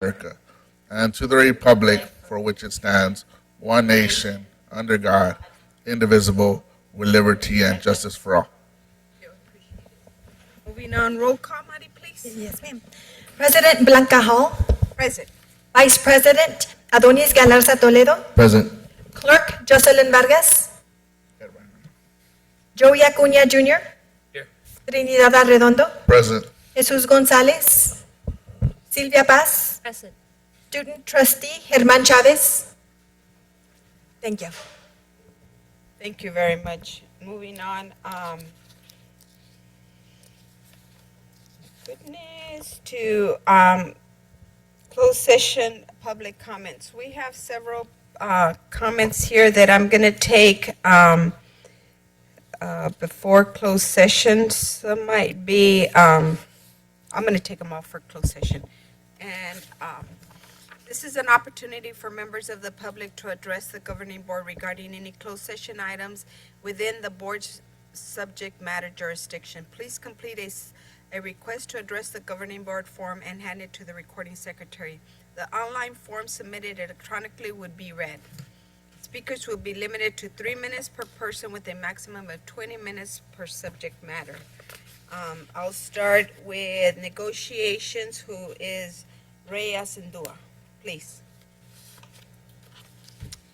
America, and to the republic for which it stands, one nation, under God, indivisible, with liberty and justice for all. Moving on, roll call, Marty, please. Yes, ma'am. President Blanca Hall, Present. Vice President Adonis Galarza Toledo, Present. Clerk Jocelyn Vargas, Joey Acuña Jr., Here. Trinidad Arredondo, Present. Jesus Gonzalez, Silvia Paz, Present. Student Trustee Germán Chavez. Thank you. Thank you very much. Moving on, goodness, to closed session public comments. We have several comments here that I'm going to take before closed sessions. Some might be, I'm going to take them off for closed session. And this is an opportunity for members of the public to address the governing board regarding any closed session items within the board's subject matter jurisdiction. Please complete a request to address the governing board form and hand it to the recording secretary. The online form submitted electronically would be read. Speakers will be limited to 3 minutes per person with a maximum of 20 minutes per subject matter. I'll start with negotiations, who is Ray Asindua. Please.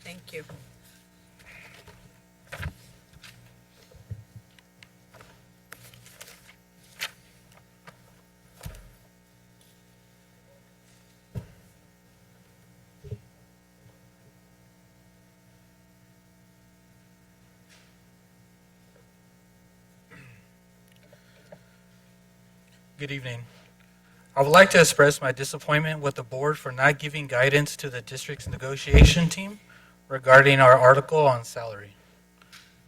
Thank you. Good evening. I would like to express my disappointment with the board for not giving guidance to the district's negotiation team regarding our article on salary.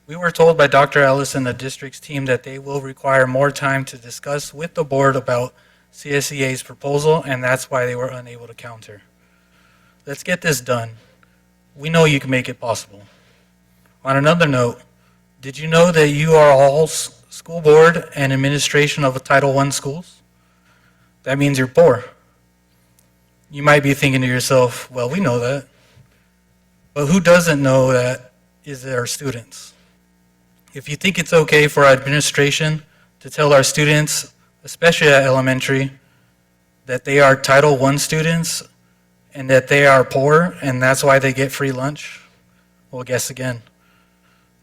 We were told by Dr. Ellis and the district's team that they will require more time to discuss with the board about CSEA's proposal, and that's why they were unable to counter. Let's get this done. We know you can make it possible. On another note, did you know that you are all school board and administration of Title I schools? That means you're poor. You might be thinking to yourself, well, we know that. But who doesn't know that is our students? If you think it's okay for our administration to tell our students, especially at elementary, that they are Title I students and that they are poor and that's why they get free lunch, well, guess again.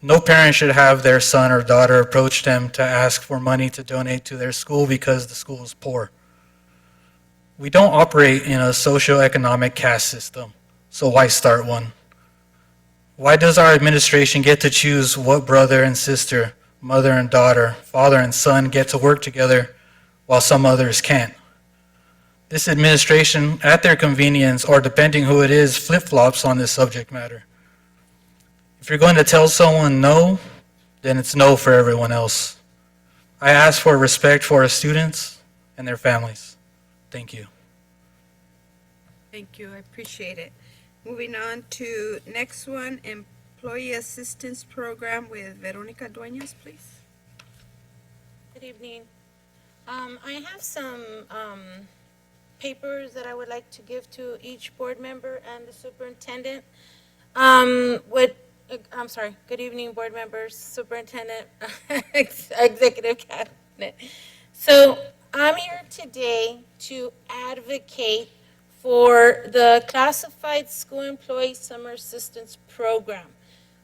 No parent should have their son or daughter approach them to ask for money to donate to their school because the school is poor. We don't operate in a socioeconomic caste system, so why start one? Why does our administration get to choose what brother and sister, mother and daughter, father and son get to work together while some others can't? This administration, at their convenience, or depending who it is, flip-flops on this subject matter. If you're going to tell someone no, then it's no for everyone else. I ask for respect for our students and their families. Thank you. Thank you, I appreciate it. Moving on to next one, Employee Assistance Program with Veronica Dueñas, please. Good evening. I have some papers that I would like to give to each board member and the superintendent. Good evening, board members, superintendent, executive cabinet. So I'm here today to advocate for the Classified School Employee Summer Assistance Program.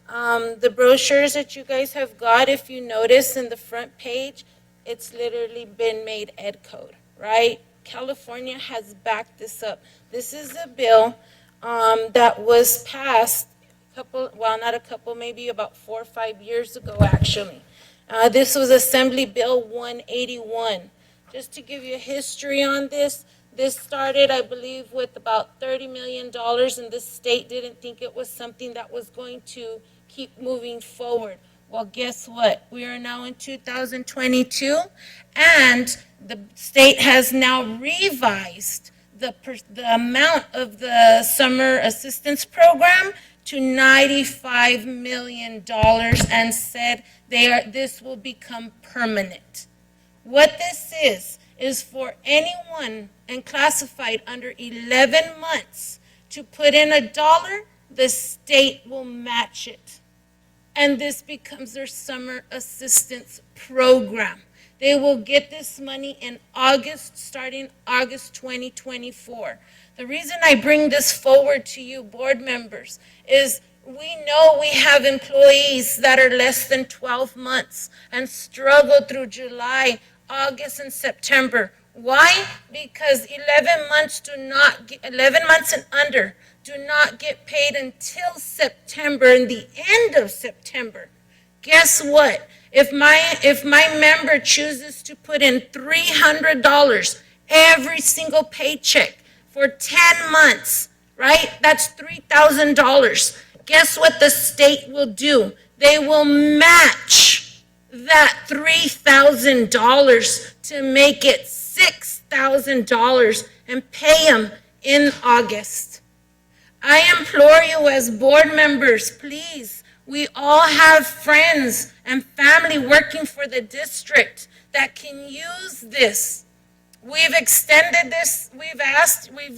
The brochures that you guys have got, if you notice in the front page, it's literally been made ed code, right? California has backed this up. This is a bill that was passed maybe about 4 or 5 years ago, actually. This was Assembly Bill 181. Just to give you a history on this started, I believe, with about $30 million, and the state didn't think it was something that was going to keep moving forward. Well, guess what? We are now in 2022, and the state has now revised the amount of the summer assistance program to $95 million and said this will become permanent. What this is is for anyone and classified under 11 months to put in $1, the state will match it. And this becomes their summer assistance program. They will get this money in August, starting August 2024. The reason I bring this forward to you, board members, is we know we have employees that are less than 12 months and struggle through July, August, and September. Why? Because 11 months and under do not get paid until September and the end of September. Guess what? If my member chooses to put in $300 every single paycheck for 10 months, right? That's $3,000. Guess what the state will do? They will match that $3,000 to make it $6,000 and pay them in August. I implore you as board members, please, we all have friends and family working for the district that can use this. We've extended this, we've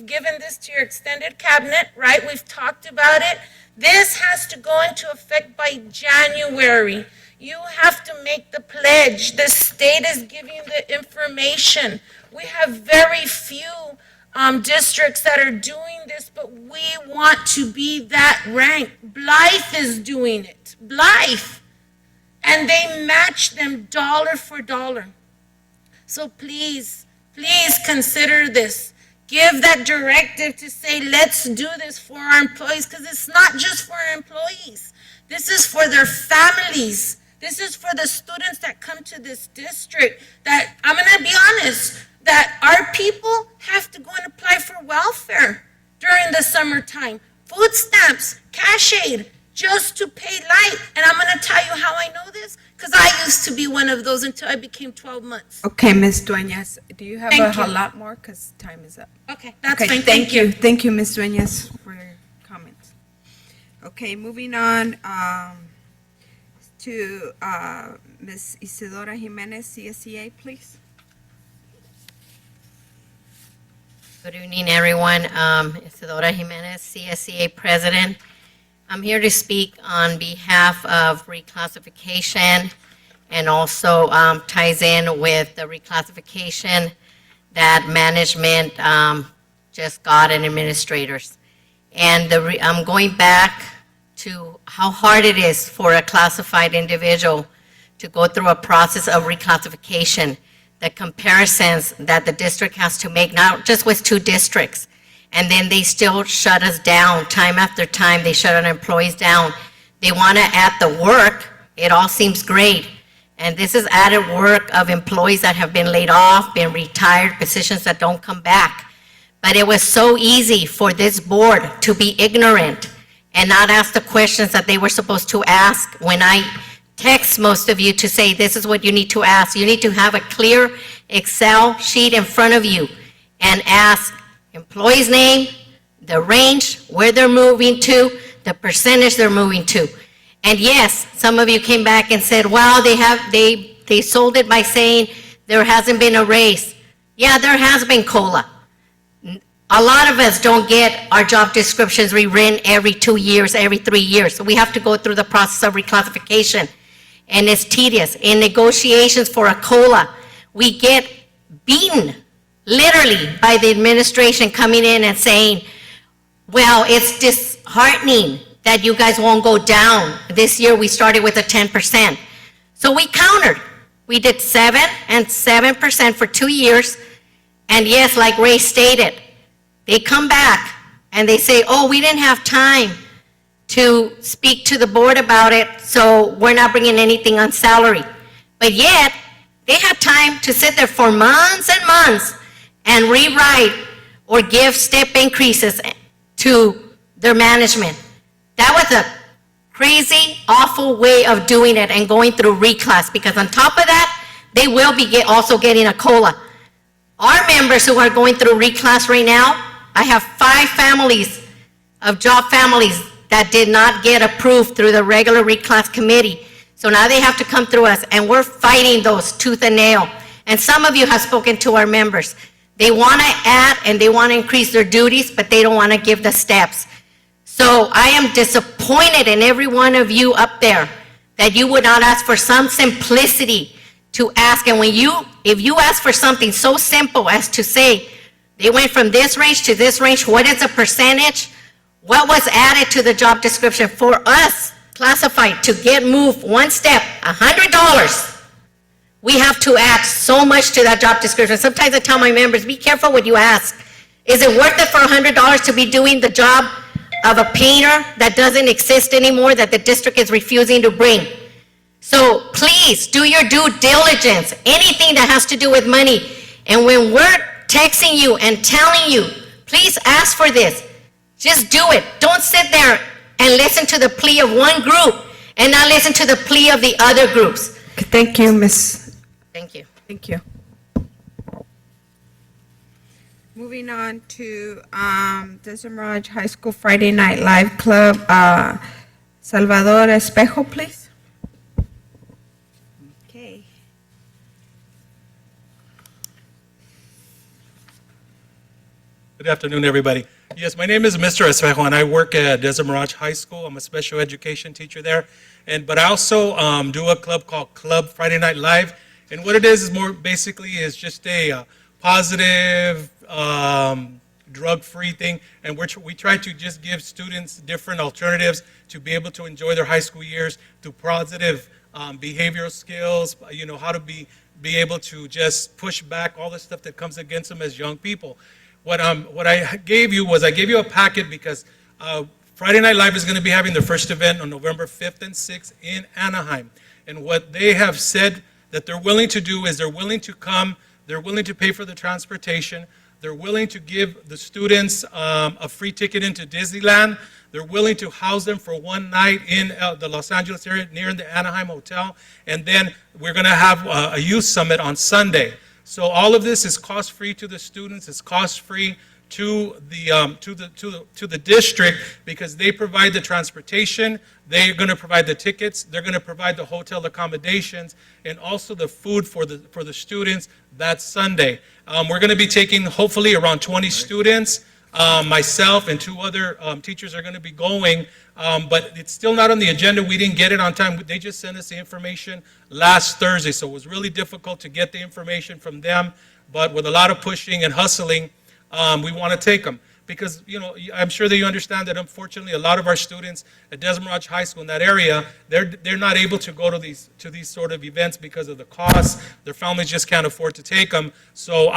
given this to your extended cabinet, right? We've talked about it. This has to go into effect by January. You have to make the pledge. The state is giving you the information. We have very few districts that are doing this, but we want to be that rank. Blythe is doing it. Blythe. And they match them dollar for dollar. So please consider this. Give that directive to say, let's do this for our employees, because it's not just for our employees. This is for their families. This is for the students that come to this district that, I'm going to be honest, that our people have to go and apply for welfare during the summertime. Food stamps, cash aid, just to pay light. And I'm going to tell you how I know this, because I used to be one of those until I became 12 months. Okay, Ms. Dueñas, do you have Thank a you. lot more? Because time is up. Okay, that's Okay, fine. Thank you. Thank you, Ms. Dueñas, for your comments. Okay, moving on to Ms. Isidora Jimenez, CSEA, please. Good evening, everyone. Isidora Jimenez, CSEA President. I'm here to speak on behalf of reclassification and also ties in with the reclassification that management just got and administrators. And I'm going back to how hard it is for a classified individual to go through a process of reclassification, the comparisons that the district has to make, not just with two districts. And then they still shut us down time after time. They shut our employees down. They want to add the work. It all seems great. And this is added work of employees that have been laid off, been retired, positions that don't come back. But it was so easy for this board to be ignorant and not ask the questions that they were supposed to ask. When I text most of you to say, this is what you need to ask, you need to have a clear Excel sheet in front of you and ask employee's name, the range, where they're moving to, the percentage they're moving to. And yes, some of you came back and said, well, they sold it by saying there hasn't been a raise. Yeah, there has been COLA. A lot of us don't get our job descriptions rewritten every 2 years, every 3 years. So we have to go through the process of reclassification. And it's tedious. In negotiations for a COLA, we get beaten, literally, by the administration coming in and saying, well, it's disheartening that you guys won't go down. This year, we started with a 10%. So we countered. We did 7 and 7% for 2 years. And yes, like Ray stated, they come back and they say, oh, we didn't have time to speak to the board about it, so we're not bringing anything on salary. But yet, they had time to sit there for months and months and rewrite or give step increases to their management. That was a crazy, awful way of doing it and going through reclass, because on top of that, they will be also getting a COLA. Our members who are going through reclass right now, I have 5 families of job families that did not get approved through the regular reclass committee. So now they have to come through us, and we're fighting those tooth and nail. And some of you have spoken to our members. They want to add and they want to increase their duties, but they don't want to give the steps. So I am disappointed in every one of you up there that you would not ask for some simplicity to ask. And if you ask for something so simple as to say, they went from this range to this range, what is the percentage? What was added to the job description for us, classified, to get moved one step, $100? We have to add so much to that job description. Sometimes I tell my members, be careful what you ask. Is it worth it for $100 to be doing the job of a painter that doesn't exist anymore, that the district is refusing to bring? So please, do your due diligence, anything that has to do with money. And when we're texting you and telling you, please ask for this, just do it. Don't sit there and listen to the plea of one group and not listen to the plea of the other groups. Thank you, Ms. Thank you. Thank you. Moving on to Desamirage High School Friday Night Live Club, Salvador Espejo, please. Okay. Good afternoon, everybody. Yes, my name is Mr. Espejo, and I work at Desamirage High School. I'm a special education teacher there. But I also do a club called Club Friday Night Live. And what it is more basically is just a positive, drug-free thing. And we try to just give students different alternatives to be able to enjoy their high school years through positive behavioral skills, how to be able to just push back all the stuff that comes against them as young people. What I gave you was I gave you a packet because Friday Night Live is going to be having their first event on November 5th and 6th in Anaheim. And what they have said that they're willing to do is they're willing to come, they're willing to pay for the transportation, they're willing to give the students a free ticket into Disneyland, they're willing to house them for one night in the Los Angeles area near the Anaheim Hotel, and then we're going to have a youth summit on Sunday. So all of this is cost-free to the students, it's cost-free to the district because they provide the transportation, they're going to provide the tickets, they're going to provide the hotel accommodations, and also the food for the students that Sunday. We're going to be taking hopefully around 20 students. Myself and 2 other teachers are going to be going, but it's still not on the agenda. We didn't get it on time. They just sent us the information last Thursday, so it was really difficult to get the information from them. But with a lot of pushing and hustling, we want to take them. Because, I'm sure that you understand that unfortunately a lot of our students at Desamirage High School in that area, they're not able to go to these sort of events because of the cost. Their families just can't afford to take them. So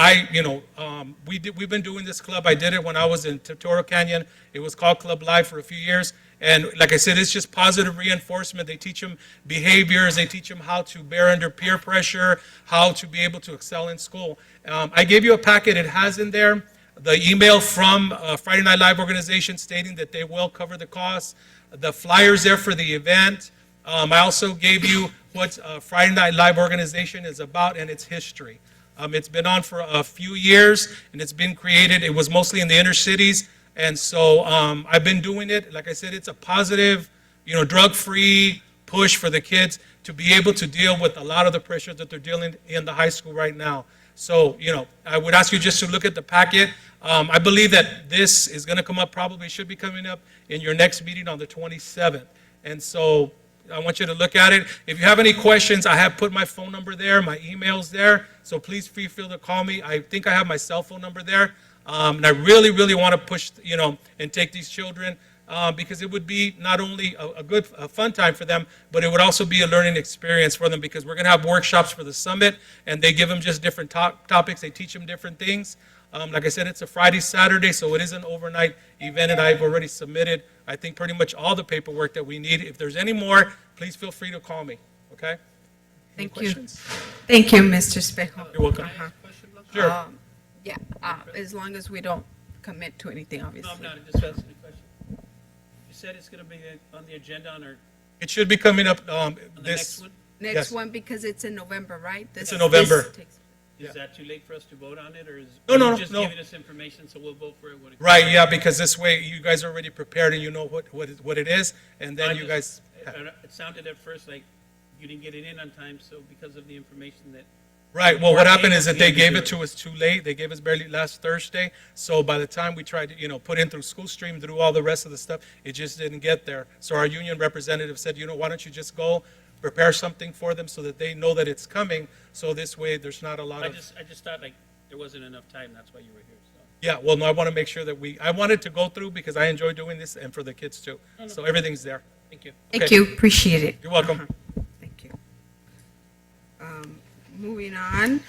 we've been doing this club. I did it when I was in Toro Canyon. It was called Club Live for a few years. And like I said, it's just positive reinforcement. They teach them behaviors. They teach them how to bear under peer pressure, how to be able to excel in school. I gave you a packet. It has in there the email from Friday Night Live organization stating that they will cover the costs, the flyers there for the event. I also gave you what Friday Night Live organization is about and its history. It's been on for a few years and it's been created. It was mostly in the inner cities. And so I've been doing it. Like I said, it's a positive, drug-free push for the kids to be able to deal with a lot of the pressures that they're dealing in the high school right now. So, I would ask you just to look at the packet. I believe that this is going to come up, probably should be coming up in your next meeting on the 27th. And so I want you to look at it. If you have any questions, I have put my phone number there, my email's there. So please feel free to call me. I think I have my cell phone number there. And I really, really want to push, and take these children because it would be not only a fun time for them, but it would also be a learning experience for them because we're going to have workshops for the summit, and they give them just different topics. They teach them different things. Like I said, it's a Friday, Saturday, so it is an overnight event, and I've already submitted, I think, pretty much all the paperwork that we need. If there's any more, please feel free to call me, okay? Any Thank you. questions? Thank you, Mr. Espejo. You're welcome. Sure. Yeah, as long as we don't commit to anything, No, obviously. I'm not, I'm just asking a question. You said it's gonna be on the agenda on our, It should be coming up on the this. next one? Next Yes. one, because it's in November, right? It's in November. Is that too late for us to vote on it, or is? No, are you no, just no. giving us information, so we'll vote for it when it comes? Right, yeah, because this way you guys are already prepared and you know what it is, and then I you just- guys. It sounded at first like you didn't get it in on time, so because of the information that Right, well, what weren't happened able is that to they even gave do it to us too late. They gave us barely last Thursday. So by the time we tried to, put in through school stream, through all the rest of the stuff, it just didn't get there. So our union representative said, why don't you just go prepare something for them so that they know that it's coming, so this way there's not a lot I of. just thought like there wasn't enough time, that's why you were here, so. Yeah, well, no, I want to make sure that I wanted to go through because I enjoy doing this and for the kids too. So everything's there. Thank you. Thank Okay. you, appreciate it. You're welcome. Thank you. Moving on,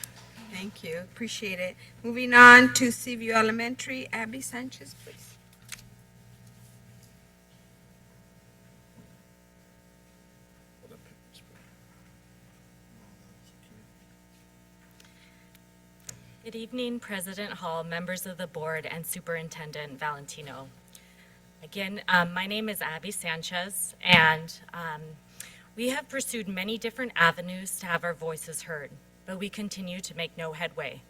thank you, appreciate it. Moving on to Seaview Elementary, Abby Sanchez, please. Good evening, President Hall, members of the board, and Superintendent Valentino. Again, my name is Abby Sanchez, and we have pursued many different avenues to have our voices heard, but we continue to make no headway.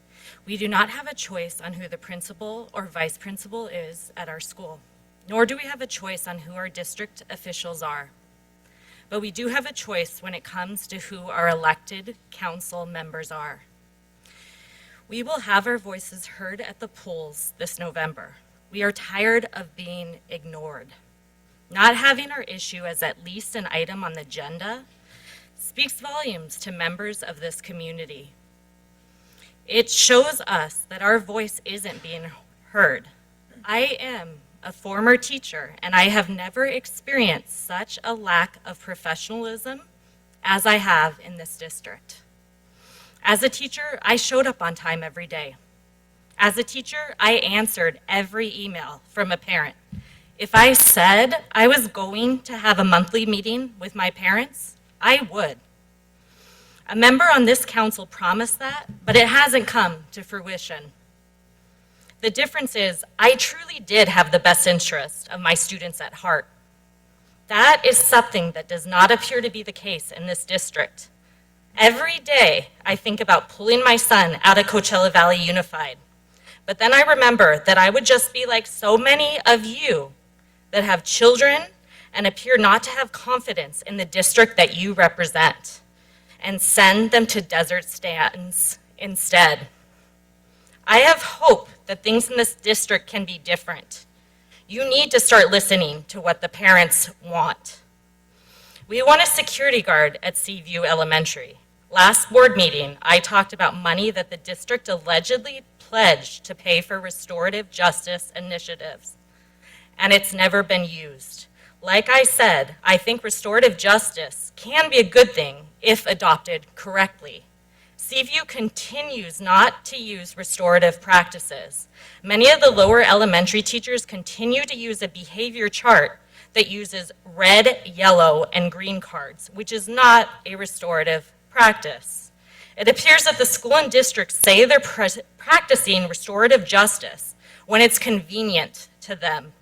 We do not have a choice on who the principal or vice principal is at our school, nor do we have a choice on who our district officials are. But we do have a choice when it comes to who our elected council members are. We will have our voices heard at the polls this November. We are tired of being ignored. Not having our issue as at least an item on the agenda speaks volumes to members of this community. It shows us that our voice isn't being heard. I am a former teacher, and I have never experienced such a lack of professionalism as I have in this district. As a teacher, I showed up on time every day. As a teacher, I answered every email from a parent. If I said I was going to have a monthly meeting with my parents, I would. A member on this council promised that, but it hasn't come to fruition. The difference is I truly did have the best interest of my students at heart. That is something that does not appear to be the case in this district. Every day, I think about pulling my son out of Coachella Valley Unified. But then I remember that I would just be like so many of you that have children and appear not to have confidence in the district that you represent, and send them to desert stands instead. I have hope that things in this district can be different. You need to start listening to what the parents want. We want a security guard at Seaview Elementary. Last board meeting, I talked about money that the district allegedly pledged to pay for restorative justice initiatives, and it's never been used. Like I said, I think restorative justice can be a good thing if adopted correctly. Seaview continues not to use restorative practices. Many of the lower elementary teachers continue to use a behavior chart that uses red, yellow, and green cards, which is not a restorative practice. It appears that the school and district say they're practicing restorative justice when it's convenient to them.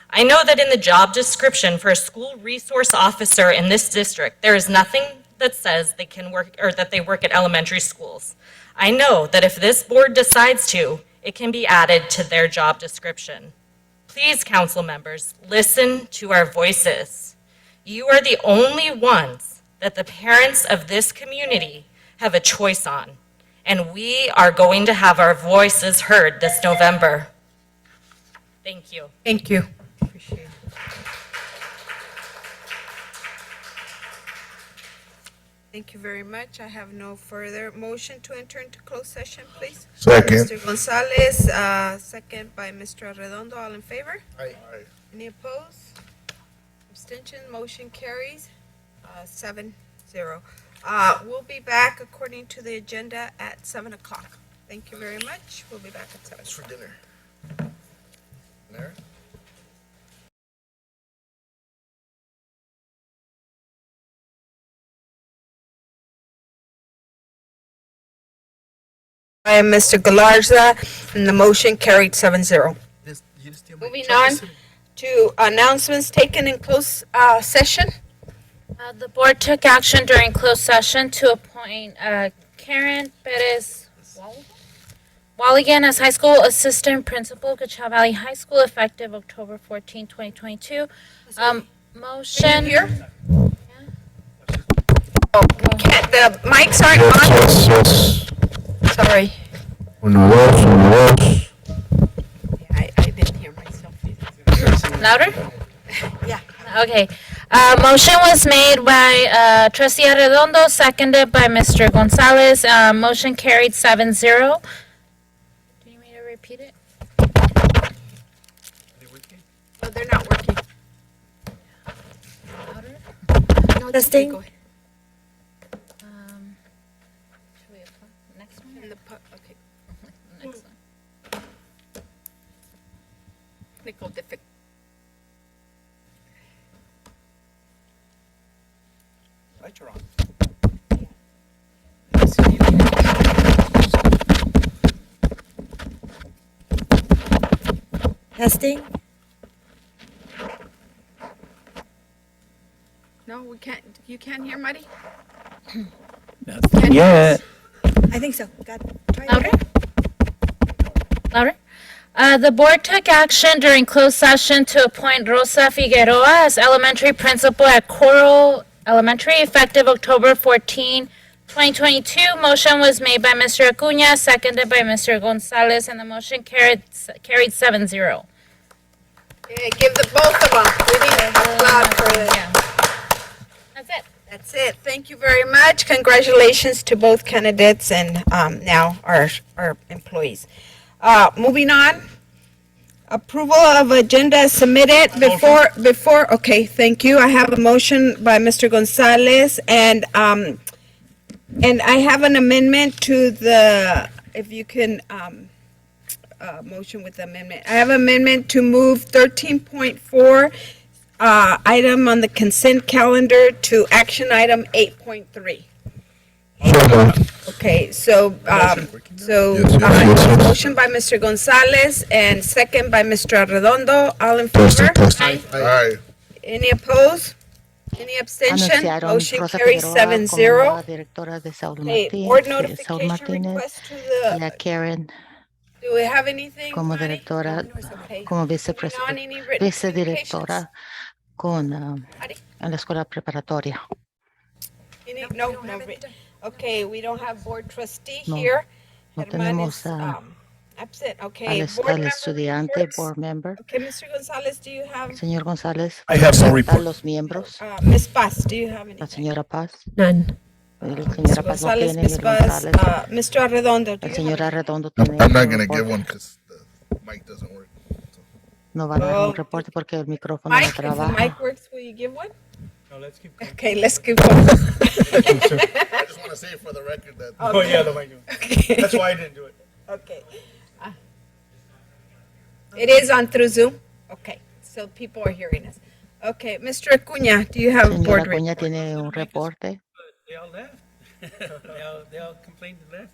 I know that in the job description for a school resource officer in this district, there is nothing that says they can work or that they work at elementary schools. I know that if this board decides to, it can be added to their job description. Please, council members, listen to our voices. You are the only ones that the parents of this community have a choice on, and we are going to have our voices heard this November. Thank you. Thank you. Appreciate it. Thank you very much. I have no further motion to enter into closed session, please. Second. Mr. Gonzalez, second by Mr. Arredondo. All in favor? Aye. Any opposed? Abstention, motion carries 7-0. We'll be back according to the agenda at 7 o'clock. Thank you very much. We'll be back at 7. For dinner. There? I am Mr. Galarza, and the motion carried 7-0. Moving on to announcements taken in closed session. The board took action during closed session to appoint Karen Perez Walligan as high school assistant principal, Coachella Valley High School, effective October 14, 2022. Motion. Here? Oh, we can't the mics aren't on. yes. Sorry. Uno, dos, uno, dos. Yeah, I didn't hear myself either. Louder? Yeah. Okay. Motion was made by trustee Arredondo, seconded by Mr. Gonzalez. Motion carried 7-0. Do you need me to repeat it? No, they're not working. No, Testing. go ahead. Next one? In the okay. Next one. Technical difficulty. Lights are on. Testing. No, we can't. You can't hear, Marty? Nothing yet. I think so. Got try it. Louder? Louder? The board took action during closed session to appoint Rosa Figueroa as elementary principal at Coral Elementary effective October 14, 2022. Motion was made by Mr. Acuña, seconded by Mr. Gonzalez, and the motion carried 7-0. Yeah, give the both of them. We need to applaud for that. That's it. That's it. Thank you very much. Congratulations to both candidates and now our employees. Moving on. Approval of agenda is submitted before, okay, thank you. I have a motion by Mr. Gonzalez and I have an amendment to the, if you can, motion with the amendment. I have amendment to move 13.4 item on the consent calendar to action item 8.3. So moved. Okay, so, motion by Mr. Gonzalez and second by Mr. Arredondo. All in Testing, favor? testing. Aye. Any opposed? Any abstention? Anunciaron Motion Rosa carries Figueroa 7-0. como la directora de Saúl Okay, Martínez, board Saúl notification Martínez request to y a the, Karen do we have anything? como Marty? directora, No, it's okay. como Moving on, any written vicedirectora con en la escuela preparatoria. Any, no, no. Okay, we don't have board trustee No, here. no Herman tenemos is, a- absent, Al, okay. es- Board al member estudiante, reports. board member. Okay, Mr. Gonzalez, do you have, Señor González, I have no a report. los miembros, Ms. Paz, do you have la anything? señora Paz, None. el Ms. señora Paz no Gonzalez, tiene, Ms. señor Paz, González, Mr. Arredondo, do el you señor have? Arredondo I'm tiene. not un gonna give reporte. one because the mic doesn't work. No van a dar Well, un reporte porque el micrófono no Mike, if the mic trabaja. works, will you give one? No, let's keep going. Okay, let's keep going. I just wanna say for the record that. Oh, yeah, the mic. Okay. That's why I didn't do it. Okay. It is on through Zoom? Okay, so people are hearing us. Okay, Mr. Acuña, do you have a Señora board Acuña report? tiene un reporte. They all left. they all complained and left.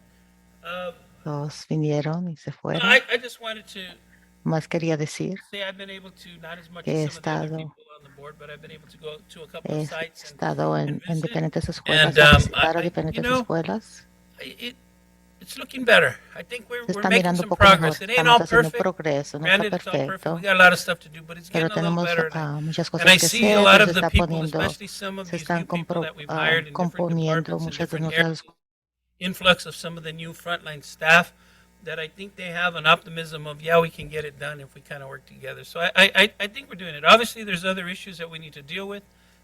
Los vinieron y se fueron. I just wanted to Más quería decir, say I've been able to, not as much Que he as some of the other estado- people on the board, but I've been able to go to a couple he of sites. And estado en visit. diferentes escuelas, And, a visitar a I- diferentes you know, escuelas. it's looking better. I think we're Se está making mirando un some poco mejor, progress. It ain't all estamos haciendo perfect. progreso, no Granted, está it's all perfect. perfecto, We got a lot of stuff to do, but it's pero getting a little tenemos better. muchas And cosas I que see a hacer, lot se of the está people, poniendo, especially some of se these new están people that we've hired in different componiendo departments and muchas de different areas. nuestras Influx of some of the new frontline staff that I think they have an optimism of, yeah, we can get it done if we kind of work together. So I think we're doing it. Obviously, there's other issues that we need to deal with.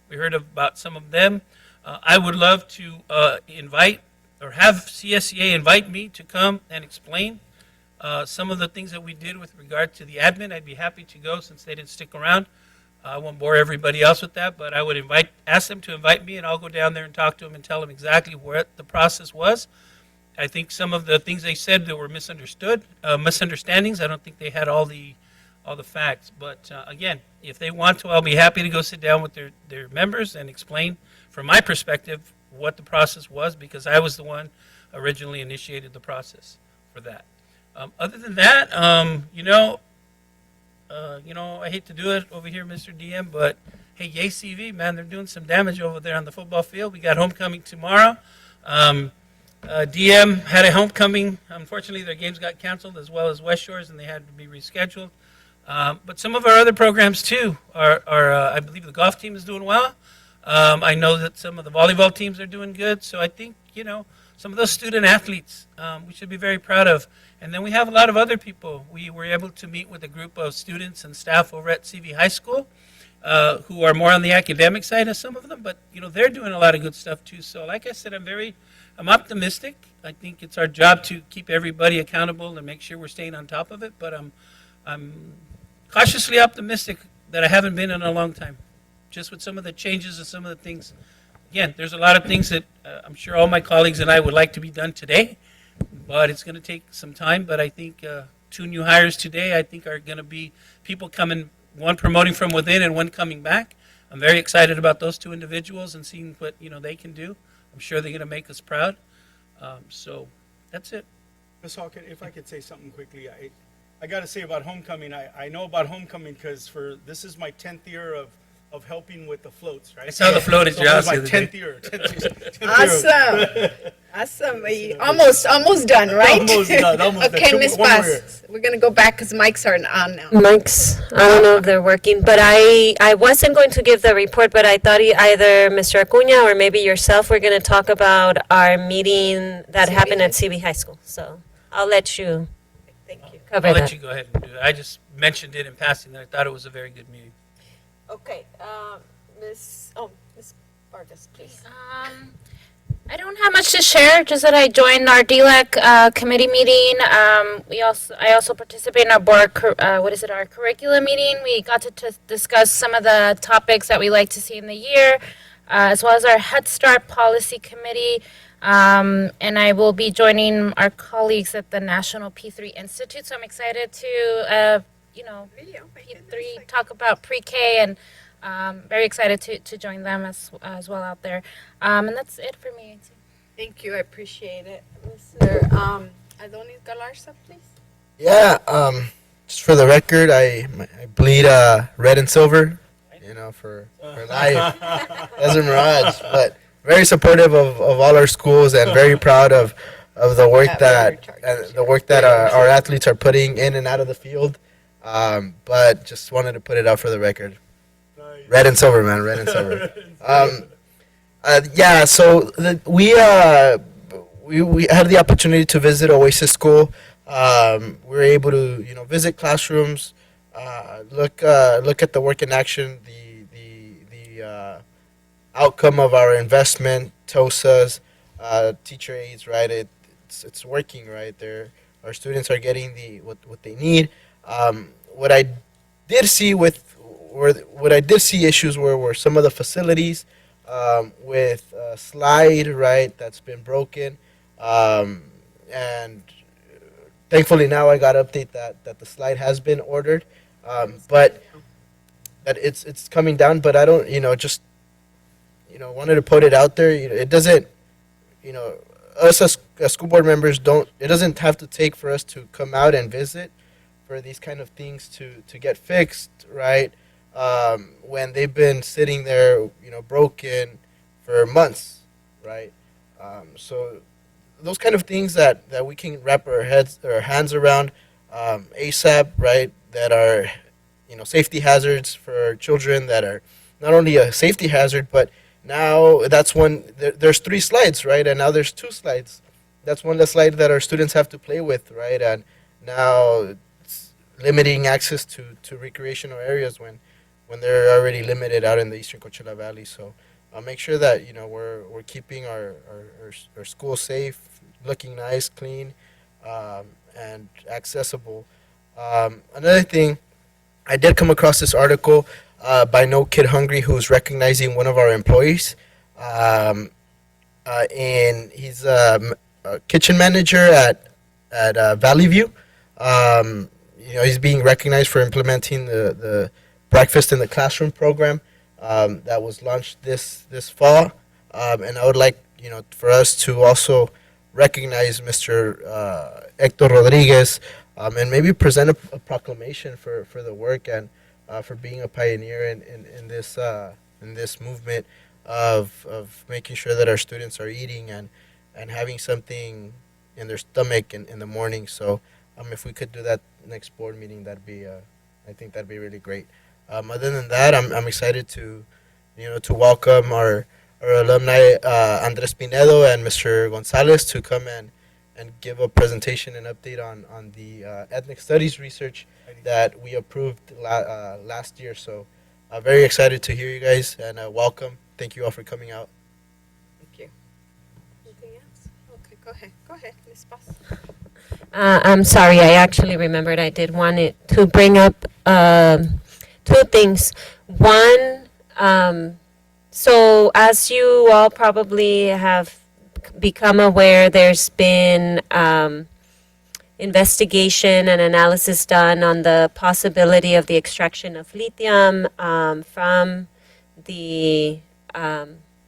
We heard about some of them. I would love to invite or have CSEA invite me to come and explain some of the things that we did with regard to the admin. I'd be happy to go since they didn't stick around. I won't bore everybody else with that, but I would ask them to invite me, and I'll go down there and talk to them and tell them exactly what the process was. I think some of the things they said that were misunderstandings. I don't think they had all the facts. But again, if they want to, I'll be happy to go sit down with their members and explain, from my perspective, what the process was, because I was the one originally initiated the process for that. Other than that, I hate to do it over here, Mr. DM, but hey, YCV, man, they're doing some damage over there on the football field. We got homecoming tomorrow. DM had a homecoming. Unfortunately, their games got canceled, as well as West Shores, and they had to be rescheduled. But some of our other programs too are I believe the golf team is doing well. I know that some of the volleyball teams are doing good. So I think, some of those student athletes, we should be very proud of. And then we have a lot of other people. We were able to meet with a group of students and staff over at CV High School who are more on the academic side of some of them, but they're doing a lot of good stuff too. So like I said, I'm optimistic. I think it's our job to keep everybody accountable and make sure we're staying on top of it. But I'm cautiously optimistic that I haven't been in a long time, just with some of the changes and some of the things. Again, there's a lot of things that I'm sure all my colleagues and I would like to be done today, but it's going to take some time. But I think 2 new hires today, I think, are going to be people coming, one promoting from within and one coming back. I'm very excited about those 2 individuals and seeing what they can do. I'm sure they're going to make us proud. So that's it. Ms. Hawkins, if I could say something quickly, I got to say about homecoming, I know about homecoming because this is my 10th year of helping with the floats, right? I saw the float at So your this house is the my other 10th year. 10th year. Awesome. Awesome. Almost done, right? Almost done, almost done. Okay, Two Ms. more Paz, years. we're going to go back because mics are on now. Mics, I don't know if they're working, but I wasn't going to give the report, but I thought either Mr. Acuña or maybe yourself were going to talk about our meeting that happened at CB High School. So I'll let you Thank you. cover I'll let that. you go ahead and do it. I just mentioned it in passing that I thought it was a very good meeting. Okay, Ms. Vargas, please. I don't have much to share, just that I joined our DLAC committee meeting. I also participate in our board, our curriculum meeting. We got to discuss some of the topics that we like to see in the year, as well as our Head Start policy committee. And I will be joining our colleagues at the National P3 Institute. So I'm excited to, P3 talk about pre-K, and very excited to join them as well out there. And that's it for me. Thank you, I appreciate it. Mr. Adonis Galarza, please. Yeah, just for the record, I bleed red and silver, for life. Desert Mirage, but very supportive of all our schools and very proud of the work that our athletes are putting in and out of the field. But just wanted to put it out for the record. Red and silver, man, red and silver. Yeah, so we had the opportunity to visit Oasis School. We were able to visit classrooms, look at the work in action, the outcome of our investment, TOSAs, teacher aides, right? It's working, right? Our students are getting what they need. What I did see issues were some of the facilities, with a slide, right, that's been broken, and thankfully now I got to update that the slide has been ordered, but that it's coming down. But I don't, just wanted to put it out there. It doesn't, us as school board members it doesn't have to take for us to come out and visit for these kind of things to get fixed, right? When they've been sitting there, broken for months, right? So those kind of things that we can wrap our hands around ASAP, right? That are, safety hazards for our children, that are not only a safety hazard, but now that's one. There's 3 slides, right? And now there's 2 slides. That's one less slide that our students have to play with, right? And now it's limiting access to recreational areas when they're already limited out in the Eastern Coachella Valley. So make sure that we're keeping our school safe, looking nice, clean, and accessible. Another thing, I did come across this article by No Kid Hungry, who's recognizing one of our employees, and he's a kitchen manager at Valley View. He's being recognized for implementing the Breakfast in the Classroom program that was launched this fall, and I would like for us to also recognize Mr. Hector Rodriguez, and maybe present a proclamation for the work and for being a pioneer in this movement of making sure that our students are eating and having something in their stomach in the morning. So if we could do that next board meeting, I think that'd be really great. Other than that, I'm excited to to welcome our alumni Andres Pinedo and Mr. Gonzalez to come and give a presentation and update on the ethnic studies research that we approved last year. So very excited to hear you guys, and welcome. Thank you all for coming out. Thank you. Anything else? Okay, go ahead, Ms. Paz. I'm sorry, I actually remembered I did want to bring up two things. One, so as you all probably have become aware, there's been investigation and analysis done on the possibility of the extraction of lithium from the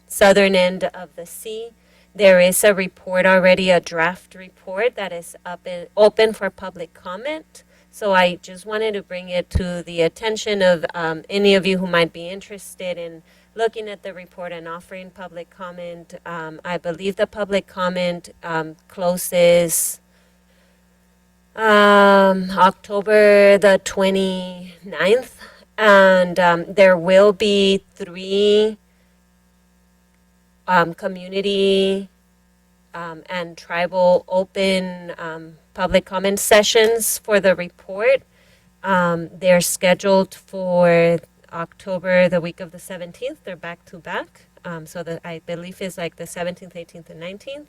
southern end of the sea. There is a report already, a draft report that is open for public comment. So I just wanted to bring it to the attention of any of you who might be interested in looking at the report and offering public comment. I believe the public comment closes October the 29th, and there will be 3 community and tribal open public comment sessions for the report. They're scheduled for October, the week of the 17th. They're back to back. So I believe is like the 17th, 18th, and 19th.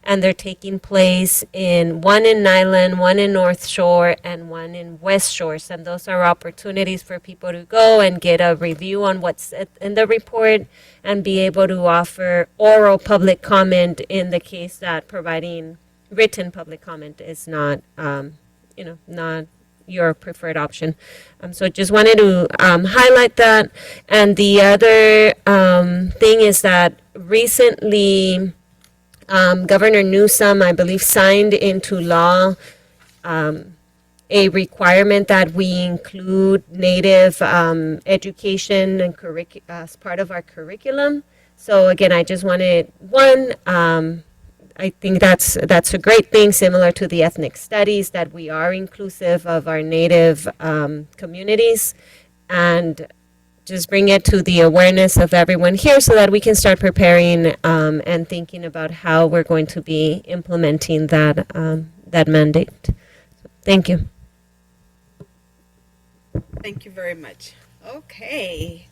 And they're taking place one in Nyland, one in North Shore, and one in West Shores. And those are opportunities for people to go and get a review on what's in the report and be able to offer oral public comment in the case that providing written public comment is not, not your preferred option. So just wanted to highlight that. And the other thing is that recently Governor Newsom, I believe, signed into law a requirement that we include Native education and as part of our curriculum. So again, I just wanted, I think that's a great thing, similar to the ethnic studies, that we are inclusive of our Native communities, and just bring it to the awareness of everyone here so that we can start preparing and thinking about how we're going to be implementing that mandate. Thank you. Thank you very much. Okay.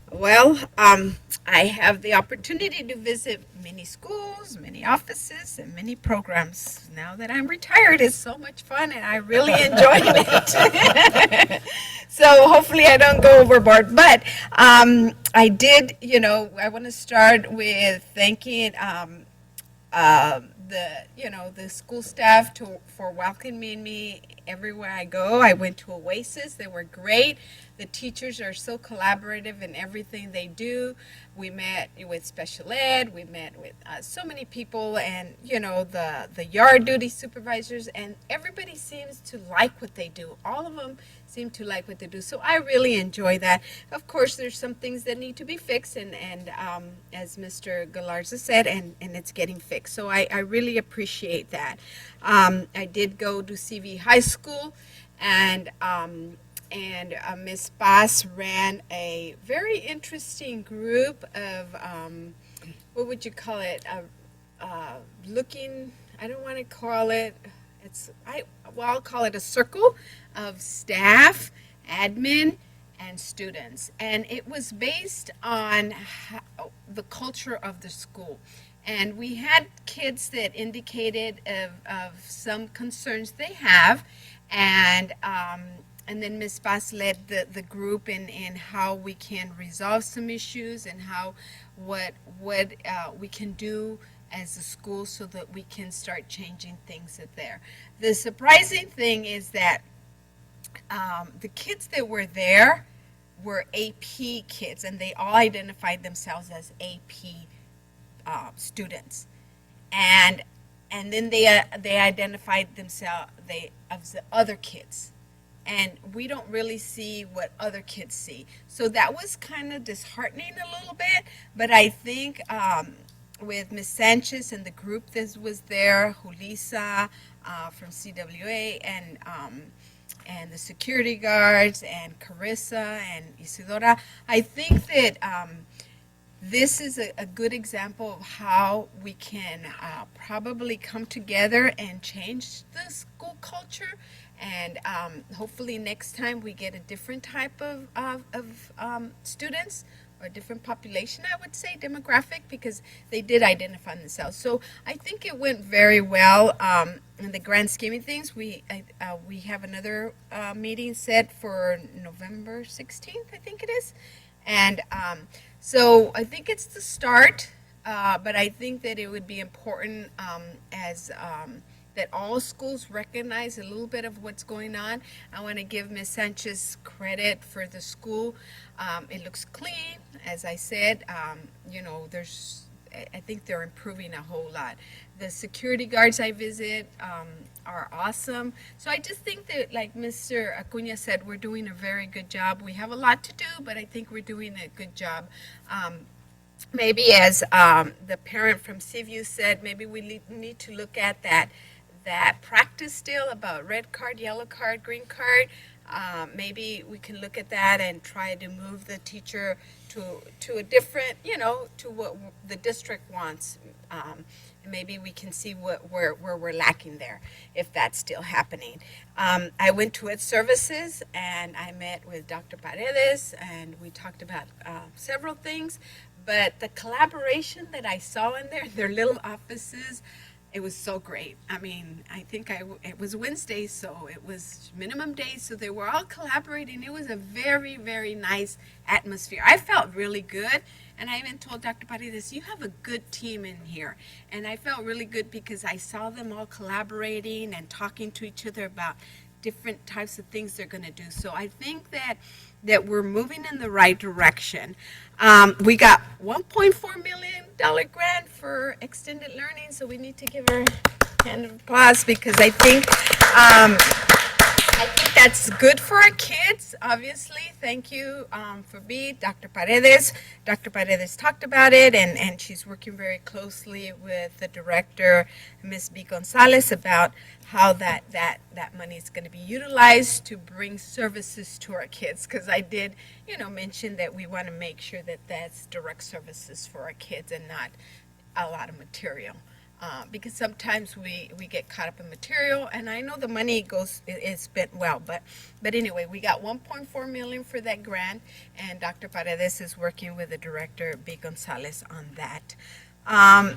Well, I have the opportunity to visit many schools, many offices, and many programs. Now that I'm retired, it's so much fun, and I really enjoy it. So hopefully I don't go overboard. But I did, I want to start with thanking the school staff for welcoming me everywhere I go. I went to Oasis. They were great. The teachers are so collaborative in everything they do. We met with special ed. We met with so many people, and the yard duty supervisors, and everybody seems to like what they do. All of them seem to like what they do. So I really enjoy that. Of course, there's some things that need to be fixed, and as Mr. Galarza said, and it's getting fixed. So I really appreciate that. I did go to CV High School, and Ms. Bass ran a very interesting group of, what would you call it? I don't want to call it, I'll call it a circle of staff, admin, and students. And it was based on the culture of the school. And we had kids that indicated of some concerns they have, and then Ms. Bass led the group in how we can resolve some issues and what we can do as a school so that we can start changing things there. The surprising thing is that the kids that were there were AP kids, and they all identified themselves as AP students, and then they identified themselves as the other kids, and we don't really see what other kids see. So that was kind of disheartening a little bit, but I think with Ms. Sanchez and the group that was there, Julissa from CWA, and the security guards, and Carissa and Isidora, I think that this is a good example of how we can probably come together and change the school culture. And hopefully next time we get a different type of students or a different population, I would say, demographic, because they did identify themselves. So I think it went very well. In the grand scheme of things, we have another meeting set for November 16th, I think it is. And so I think it's the start, but I think that it would be important as that all schools recognize a little bit of what's going on. I want to give Ms. Sanchez credit for the school. It looks clean, as I said. I think they're improving a whole lot. The security guards I visit are awesome. So I just think that, like Mr. Acuna said, we're doing a very good job. We have a lot to do, but I think we're doing a good job. Maybe as the parent from Seaview said, maybe we need to look at that practice still about red card, yellow card, green card. Maybe we can look at that and try to move the teacher to a different, to what the district wants. Maybe we can see where we're lacking there, if that's still happening. I went to Ed Services and I met with Dr. Paredes and we talked about several things. But the collaboration that I saw in there, their little offices, it was so great. I mean, I think it was Wednesday, so it was minimum days, so they were all collaborating. It was a very, very nice atmosphere. I felt really good, and I even told Dr. Paredes, you have a good team in here. And I felt really good because I saw them all collaborating and talking to each other about different types of things they're going to do. So I think that we're moving in the right direction. We got $1.4 million grant for extended learning, so we need to give her a hand of applause because I think that's good for our kids, obviously. Thank you for Dr. Paredes. Dr. Paredes talked about it, and she's working very closely with the director, Ms. B. Gonzalez, about how that money is going to be utilized to bring services to our kids. Because I did, mention that we want to make sure that that's direct services for our kids and not a lot of material. Because sometimes we get caught up in material, and I know the money is spent well, but anyway, we got $1.4 million for that grant, and Dr. Paredes is working with the director, B. Gonzalez, on that.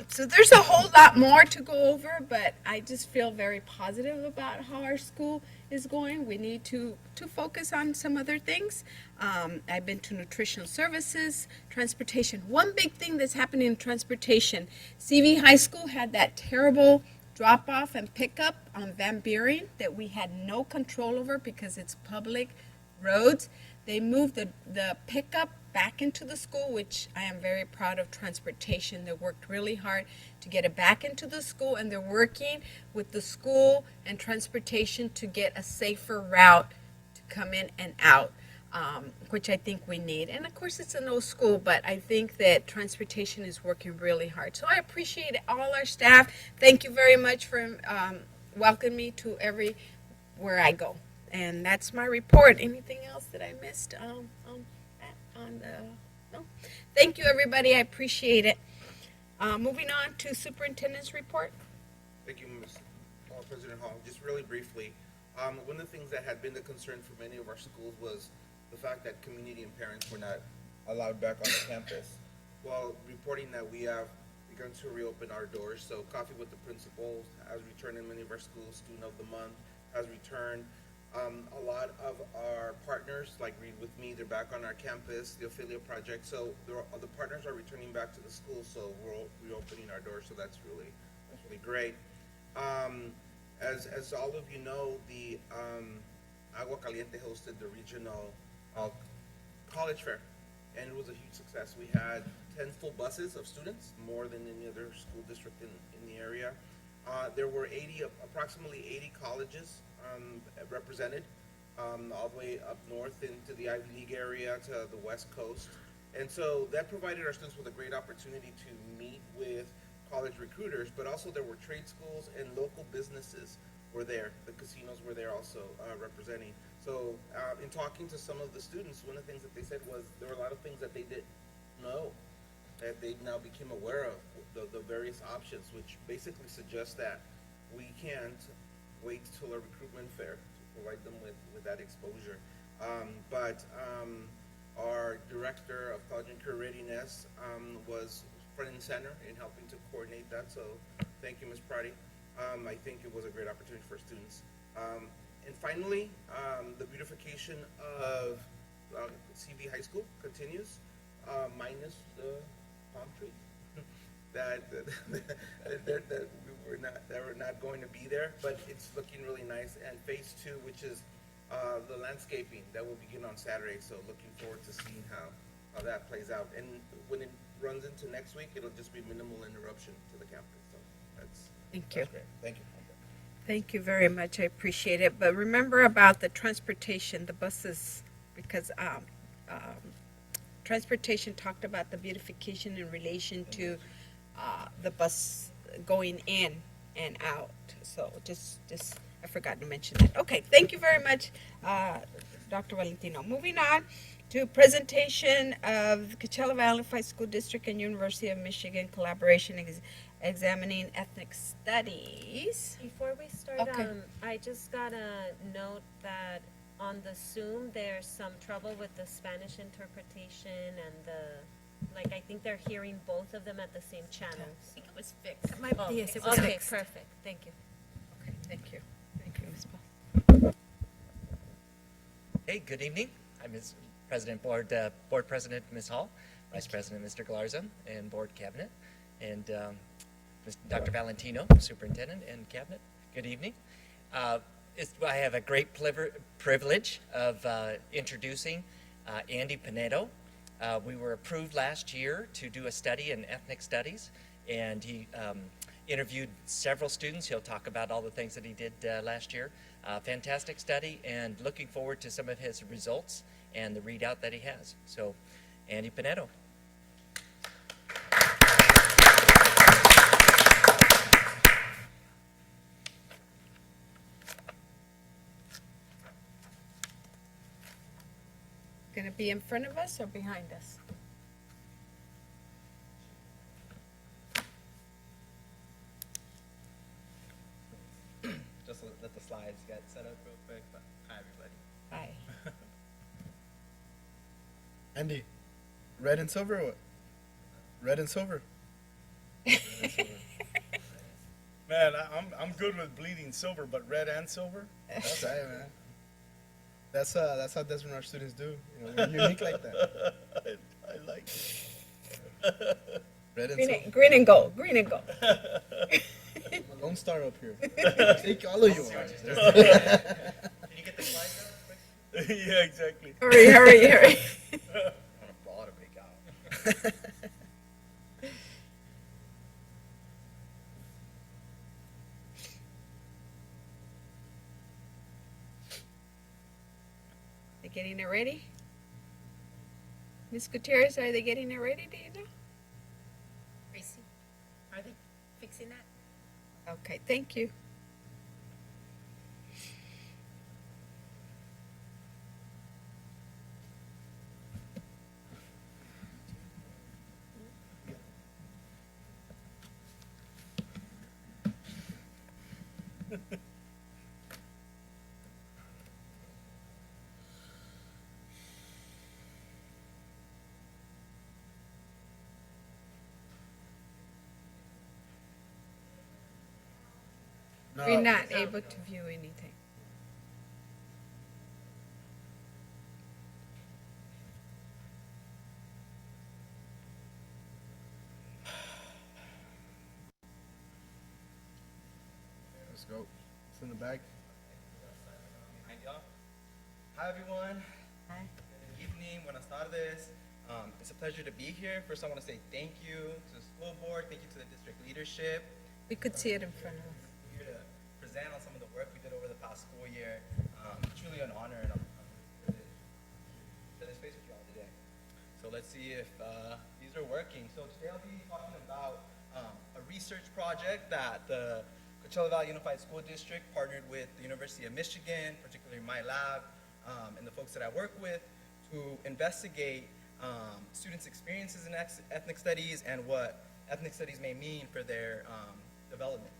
So there's a whole lot more to go over, but I just feel very positive about how our school is going. We need to focus on some other things. I've been to nutritional services, transportation. One big thing that's happening in transportation, CV High School had that terrible drop-off and pickup on Van Buren that we had no control over because it's public roads. They moved the pickup back into the school, which I am very proud of transportation. They worked really hard to get it back into the school, and they're working with the school and transportation to get a safer route to come in and out, which I think we need. And of course, it's an old school, but I think that transportation is working really hard. So I appreciate all our staff. Thank you very much for welcoming me to everywhere I go. And that's my report. Anything else that I missed? No. Thank you, everybody. I appreciate it. Moving on to superintendent's report. Thank you, Ms. President Hall. Just really briefly, one of the things that had been the concern for many of our schools was the fact that community and parents were not allowed back on the campus. Well, reporting that we have begun to reopen our doors. So Coffee with the Principals has returned in many of our schools. Student of the Month has returned. A lot of our partners, like Read With Me, they're back on our campus, the Ophelia Project. So the partners are returning back to the school, so we're reopening our doors, so that's really great. As all of you know, the Agua Caliente hosted the regional college fair, and it was a huge success. We had 10 full buses of students, more than any other school district in the area. There were approximately 80 colleges represented, all the way up north into the Ivy League area to the West Coast. And so that provided our students with a great opportunity to meet with college recruiters, but also there were trade schools and local businesses were there. The casinos were there also representing. So in talking to some of the students, one of the things that they said was there were a lot of things that they didn't know. that they now became aware of the various options, which basically suggests that we can't wait till a recruitment fair to provide them with that exposure. But our director of college and career readiness was front and center in helping to coordinate that. So thank you, Ms. Prati. I think it was a great opportunity for students. And finally, the beautification of CV High School continues, minus the palm trees that were not going to be there, but it's looking really nice. And phase 2, which is the landscaping, that will begin on Saturday. So looking forward to seeing how that plays out. And when it runs into next week, it'll just be minimal interruption to the campus. So Thank you. that's great. Thank you. Thank you very much. I appreciate it. But remember about the transportation, the buses, because transportation talked about the beautification in relation to the bus going in and out. So just I forgot to mention that. Okay, thank you very much, Dr. Valentino. Moving on to presentation of Coachella Valley Unified School District and University of Michigan collaboration examining ethnic studies. Before we start, Okay. I just got a note that on the Zoom, there's some trouble with the Spanish interpretation and I think they're hearing both of them at the same channel. I think it was fixed. Yes, it was okay, fixed. perfect, thank you. Okay, thank you. Thank you, Ms. Paul. Hey, good evening. I'm Board President Ms. Hall, Vice President Mr. Galarza, and Board Cabinet, and Dr. Valentino, Superintendent and Cabinet. Good evening. I have a great privilege of introducing Andy Pinedo. We were approved last year to do a study in ethnic studies, and he interviewed several students. He'll talk about all the things that he did last year. Fantastic study, and looking forward to some of his results and the readout that he has. So, Andy Pinedo. Going to be in front of us or behind us? Just let the slides get set up real quick. But hi, everybody. Hi. Andy, red and silver or what? Red and silver. Man, I'm good with bleeding silver, but red and silver? That's right, man. That's how Desmond Rush students do. We're unique like that. I like it. Red and silver. Green and gold. Green and gold. I'm a lone star up here. Take all of you. Can you get the slides up quick? Yeah, exactly. Hurry. I want a ball to break out. They getting it ready? Ms. Gutierrez, are they getting it ready? Do you know? Tracy, are they fixing that? Okay, thank you. No, We're not able to view anything. let's go. It's in the back. Behind y'all. Hi, everyone. Hi. Good evening. Buenas tardes. It's a pleasure to be here. First, I want to say thank you to the school board. Thank you to the district leadership. We could see it in front of us. Here to present on some of the work we did over the past school year. Truly an honor, and I'm really share this space with you all today. So let's see if these are working. So today I'll be talking about a research project that the Coachella Valley Unified School District partnered with the University of Michigan, particularly my lab, and the folks that I work with, to investigate students' experiences in ethnic studies and what ethnic studies may mean for their development.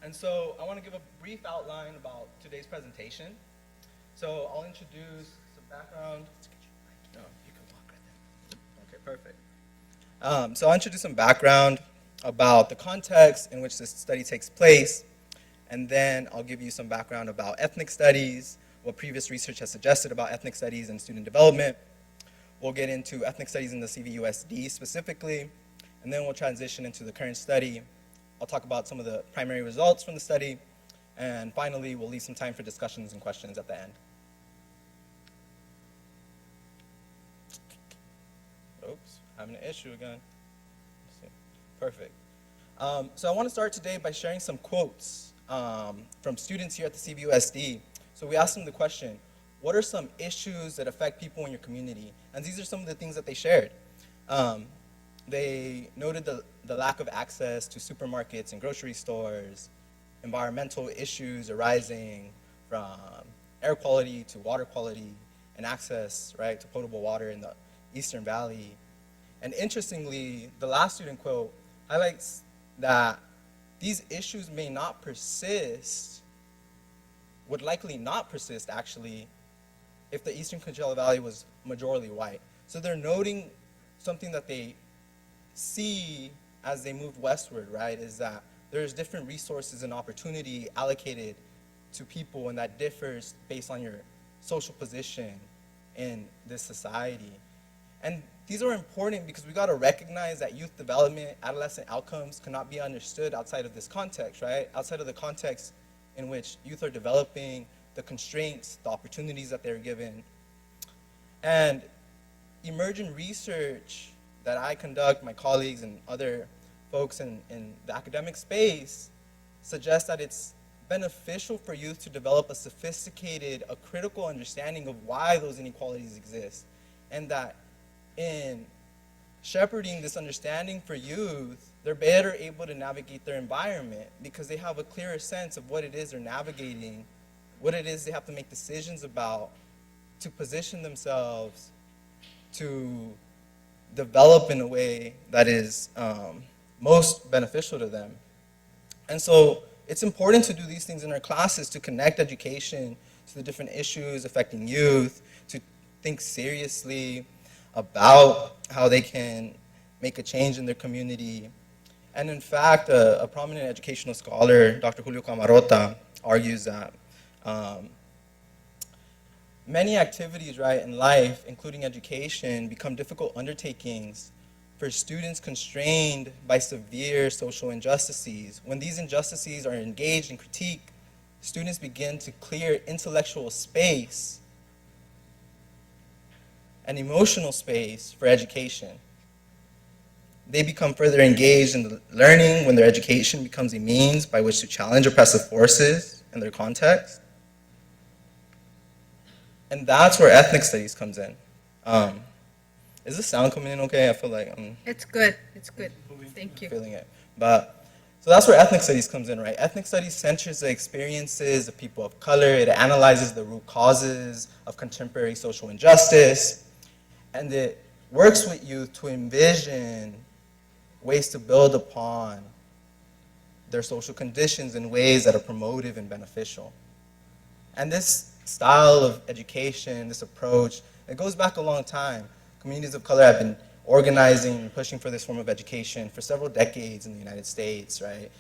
And so I want to give a brief outline about today's presentation. So I'll introduce some background. No, you can walk right there. Okay, perfect. So I'll introduce some background about the context in which this study takes place, and then I'll give you some background about ethnic studies, what previous research has suggested about ethnic studies and student development. We'll get into ethnic studies in the CVUSD specifically, and then we'll transition into the current study. I'll talk about some of the primary results from the study, and finally, we'll leave some time for discussions and questions at the end. Oops, having an issue again. Let's see. Perfect. So I want to start today by sharing some quotes from students here at the CVUSD. So we asked them the question, what are some issues that affect people in your community? And these are some of the things that they shared. They noted the lack of access to supermarkets and grocery stores, environmental issues arising from air quality to water quality, and access, right, to potable water in the Eastern Valley. And interestingly, the last student quote highlights that these issues may not persist, would likely not persist actually, if the Eastern Coachella Valley was majority white. So they're noting something that they see as they move westward, right, is that there's different resources and opportunity allocated to people, and that differs based on your social position in this society. And these are important because we got to recognize that youth development, adolescent outcomes cannot be understood outside of this context, right? Outside of the context in which youth are developing, the constraints, the opportunities that they're given. And emergent research that I conduct, my colleagues and other folks in the academic space, suggests that it's beneficial for youth to develop a sophisticated, a critical understanding of why those inequalities exist. And that in shepherding this understanding for youth, they're better able to navigate their environment because they have a clearer sense of what it is they're navigating, what it is they have to make decisions about to position themselves to develop in a way that is most beneficial to them. And so it's important to do these things in our classes to connect education to the different issues affecting youth, to think seriously about how they can make a change in their community. And in fact, a prominent educational scholar, Dr. Julio Camarota, argues that many activities, right, in life, including education, become difficult undertakings for students constrained by severe social injustices. When these injustices are engaged in critique, students begin to clear intellectual space and emotional space for education. They become further engaged in the learning when their education becomes a means by which to challenge oppressive forces in their context. And that's where ethnic studies comes in. Is the sound coming in okay? I feel like I'm It's good. It's good. Thank you. feeling it. But so that's where ethnic studies comes in, right? Ethnic studies centers the experiences of people of color. It analyzes the root causes of contemporary social injustice. And it works with youth to envision ways to build upon their social conditions in ways that are promotive and beneficial. And this style of education, this approach, it goes back a long time. Communities of color have been organizing and pushing for this form of education for several decades in the United States, right?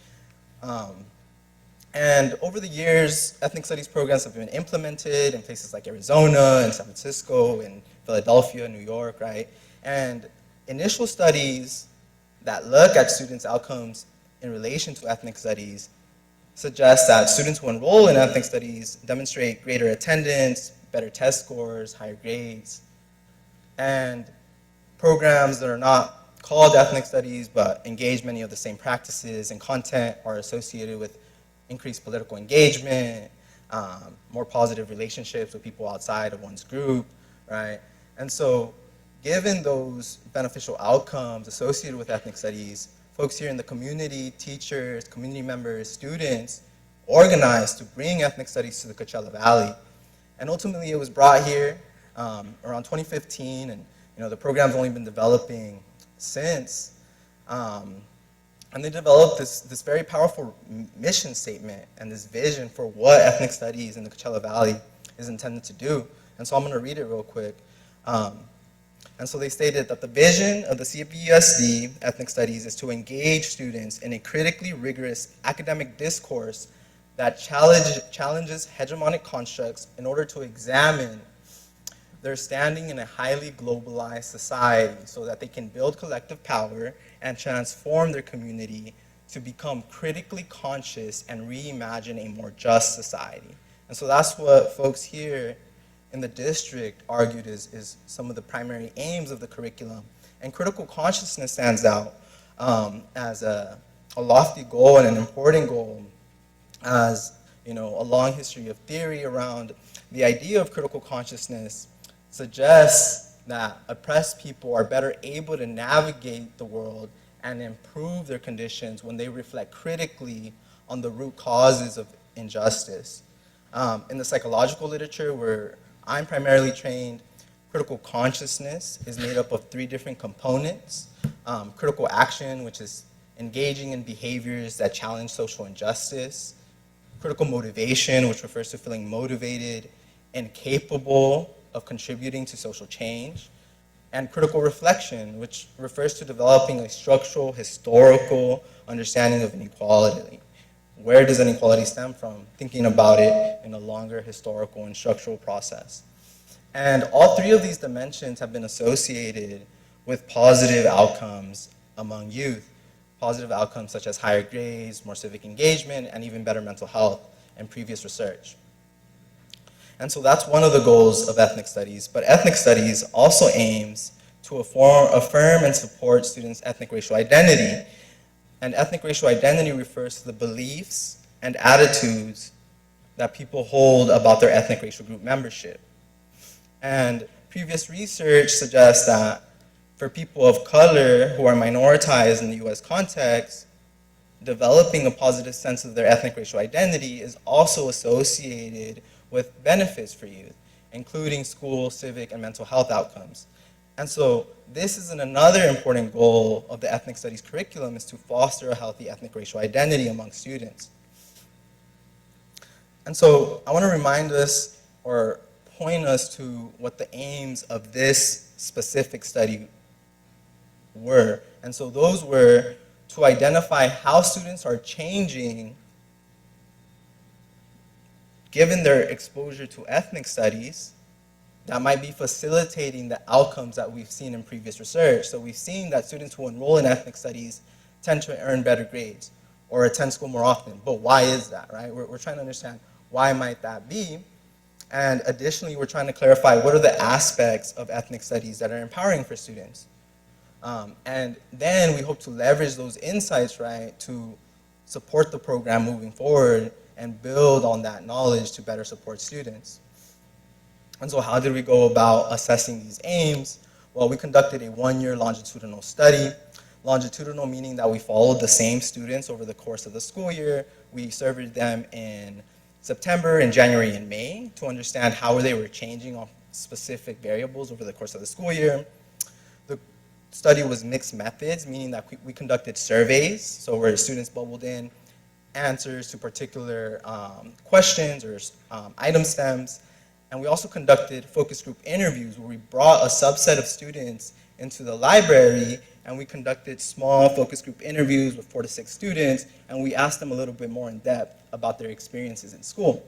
And over the years, ethnic studies programs have been implemented in places like Arizona and San Francisco and Philadelphia, New York, right? And initial studies that look at students' outcomes in relation to ethnic studies suggest that students who enroll in ethnic studies demonstrate greater attendance, better test scores, higher grades. And programs that are not called ethnic studies but engage many of the same practices and content are associated with increased political engagement, more positive relationships with people outside of one's group, right? And so given those beneficial outcomes associated with ethnic studies, folks here in the community, teachers, community members, students, organized to bring ethnic studies to the Coachella Valley. And ultimately it was brought here around 2015, and the program's only been developing since. And they developed this very powerful mission statement and this vision for what ethnic studies in the Coachella Valley is intended to do. And so I'm going to read it real quick. And so they stated that the vision of the CPUSD Ethnic Studies is to engage students in a critically rigorous academic discourse that challenges hegemonic constructs in order to examine their standing in a highly globalized society so that they can build collective power and transform their community to become critically conscious and reimagine a more just society. And so that's what folks here in the district argued is some of the primary aims of the curriculum. And critical consciousness stands out as a lofty goal and an important goal, as a long history of theory around the idea of critical consciousness suggests that oppressed people are better able to navigate the world and improve their conditions when they reflect critically on the root causes of injustice. In the psychological literature, where I'm primarily trained, critical consciousness is made up of 3 different components. Critical action, which is engaging in behaviors that challenge social injustice. Critical motivation, which refers to feeling motivated and capable of contributing to social change. And critical reflection, which refers to developing a structural, historical understanding of inequality. Where does inequality stem from? Thinking about it in a longer historical and structural process. And all 3 of these dimensions have been associated with positive outcomes among youth. Positive outcomes such as higher grades, more civic engagement, and even better mental health in previous research. And so that's one of the goals of ethnic studies. But ethnic studies also aims to affirm and support students' ethnic racial identity. And ethnic racial identity refers to the beliefs and attitudes that people hold about their ethnic racial group membership. And previous research suggests that for people of color who are minoritized in the US context, developing a positive sense of their ethnic racial identity is also associated with benefits for youth, including school, civic, and mental health outcomes. And so this is another important goal of the ethnic studies curriculum, is to foster a healthy ethnic racial identity among students. And so I want to remind us or point us to what the aims of this specific study were. And so those were to identify how students are changing given their exposure to ethnic studies that might be facilitating the outcomes that we've seen in previous research. So we've seen that students who enroll in ethnic studies tend to earn better grades or attend school more often. But why is that, right? We're trying to understand why might that be. And additionally, we're trying to clarify what are the aspects of ethnic studies that are empowering for students. And then we hope to leverage those insights, right, to support the program moving forward and build on that knowledge to better support students. And so how did we go about assessing these aims? Well, we conducted a 1-year longitudinal study. Longitudinal meaning that we followed the same students over the course of the school year. We surveyed them in September, and January, and May to understand how they were changing on specific variables over the course of the school year. The study was mixed methods, meaning that we conducted surveys, so where students bubbled in answers to particular questions or item stems. And we also conducted focus group interviews where we brought a subset of students into the library and we conducted small focus group interviews with 4 to 6 students, and we asked them a little bit more in depth about their experiences in school.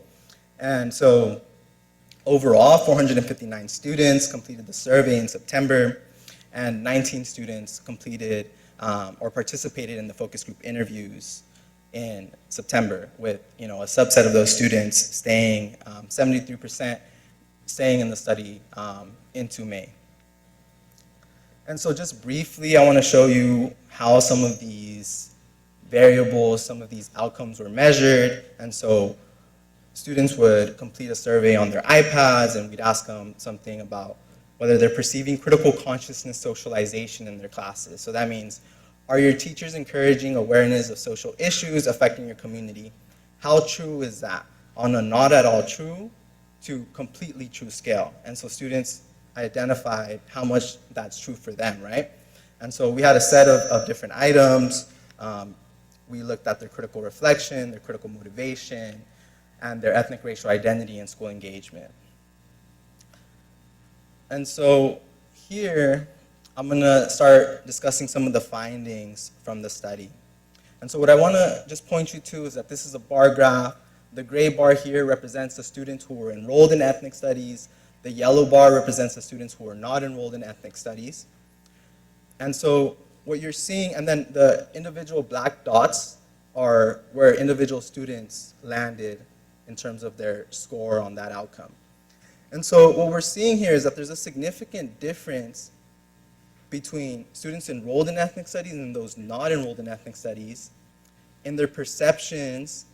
And so overall, 459 students completed the survey in September, and 19 students completed or participated in the focus group interviews in September, with a subset of those students staying, 73% staying in the study into May. And so just briefly, I want to show you how some of these variables, some of these outcomes were measured. And so students would complete a survey on their iPads, and we'd ask them something about whether they're perceiving critical consciousness socialization in their classes. So that means, are your teachers encouraging awareness of social issues affecting your community? How true is that? On a not at all true to completely true scale. And so students identified how much that's true for them, right? And so we had a set of different items. We looked at their critical reflection, their critical motivation, and their ethnic racial identity and school engagement. And so here, I'm going to start discussing some of the findings from the study. And so what I want to just point you to is that this is a bar graph. The gray bar here represents the students who were enrolled in ethnic studies. The yellow bar represents the students who were not enrolled in ethnic studies. And so what you're seeing, and then the individual black dots are where individual students landed in terms of their score on that outcome. And so what we're seeing here is that there's a significant difference between students enrolled in ethnic studies and those not enrolled in ethnic studies in their perceptions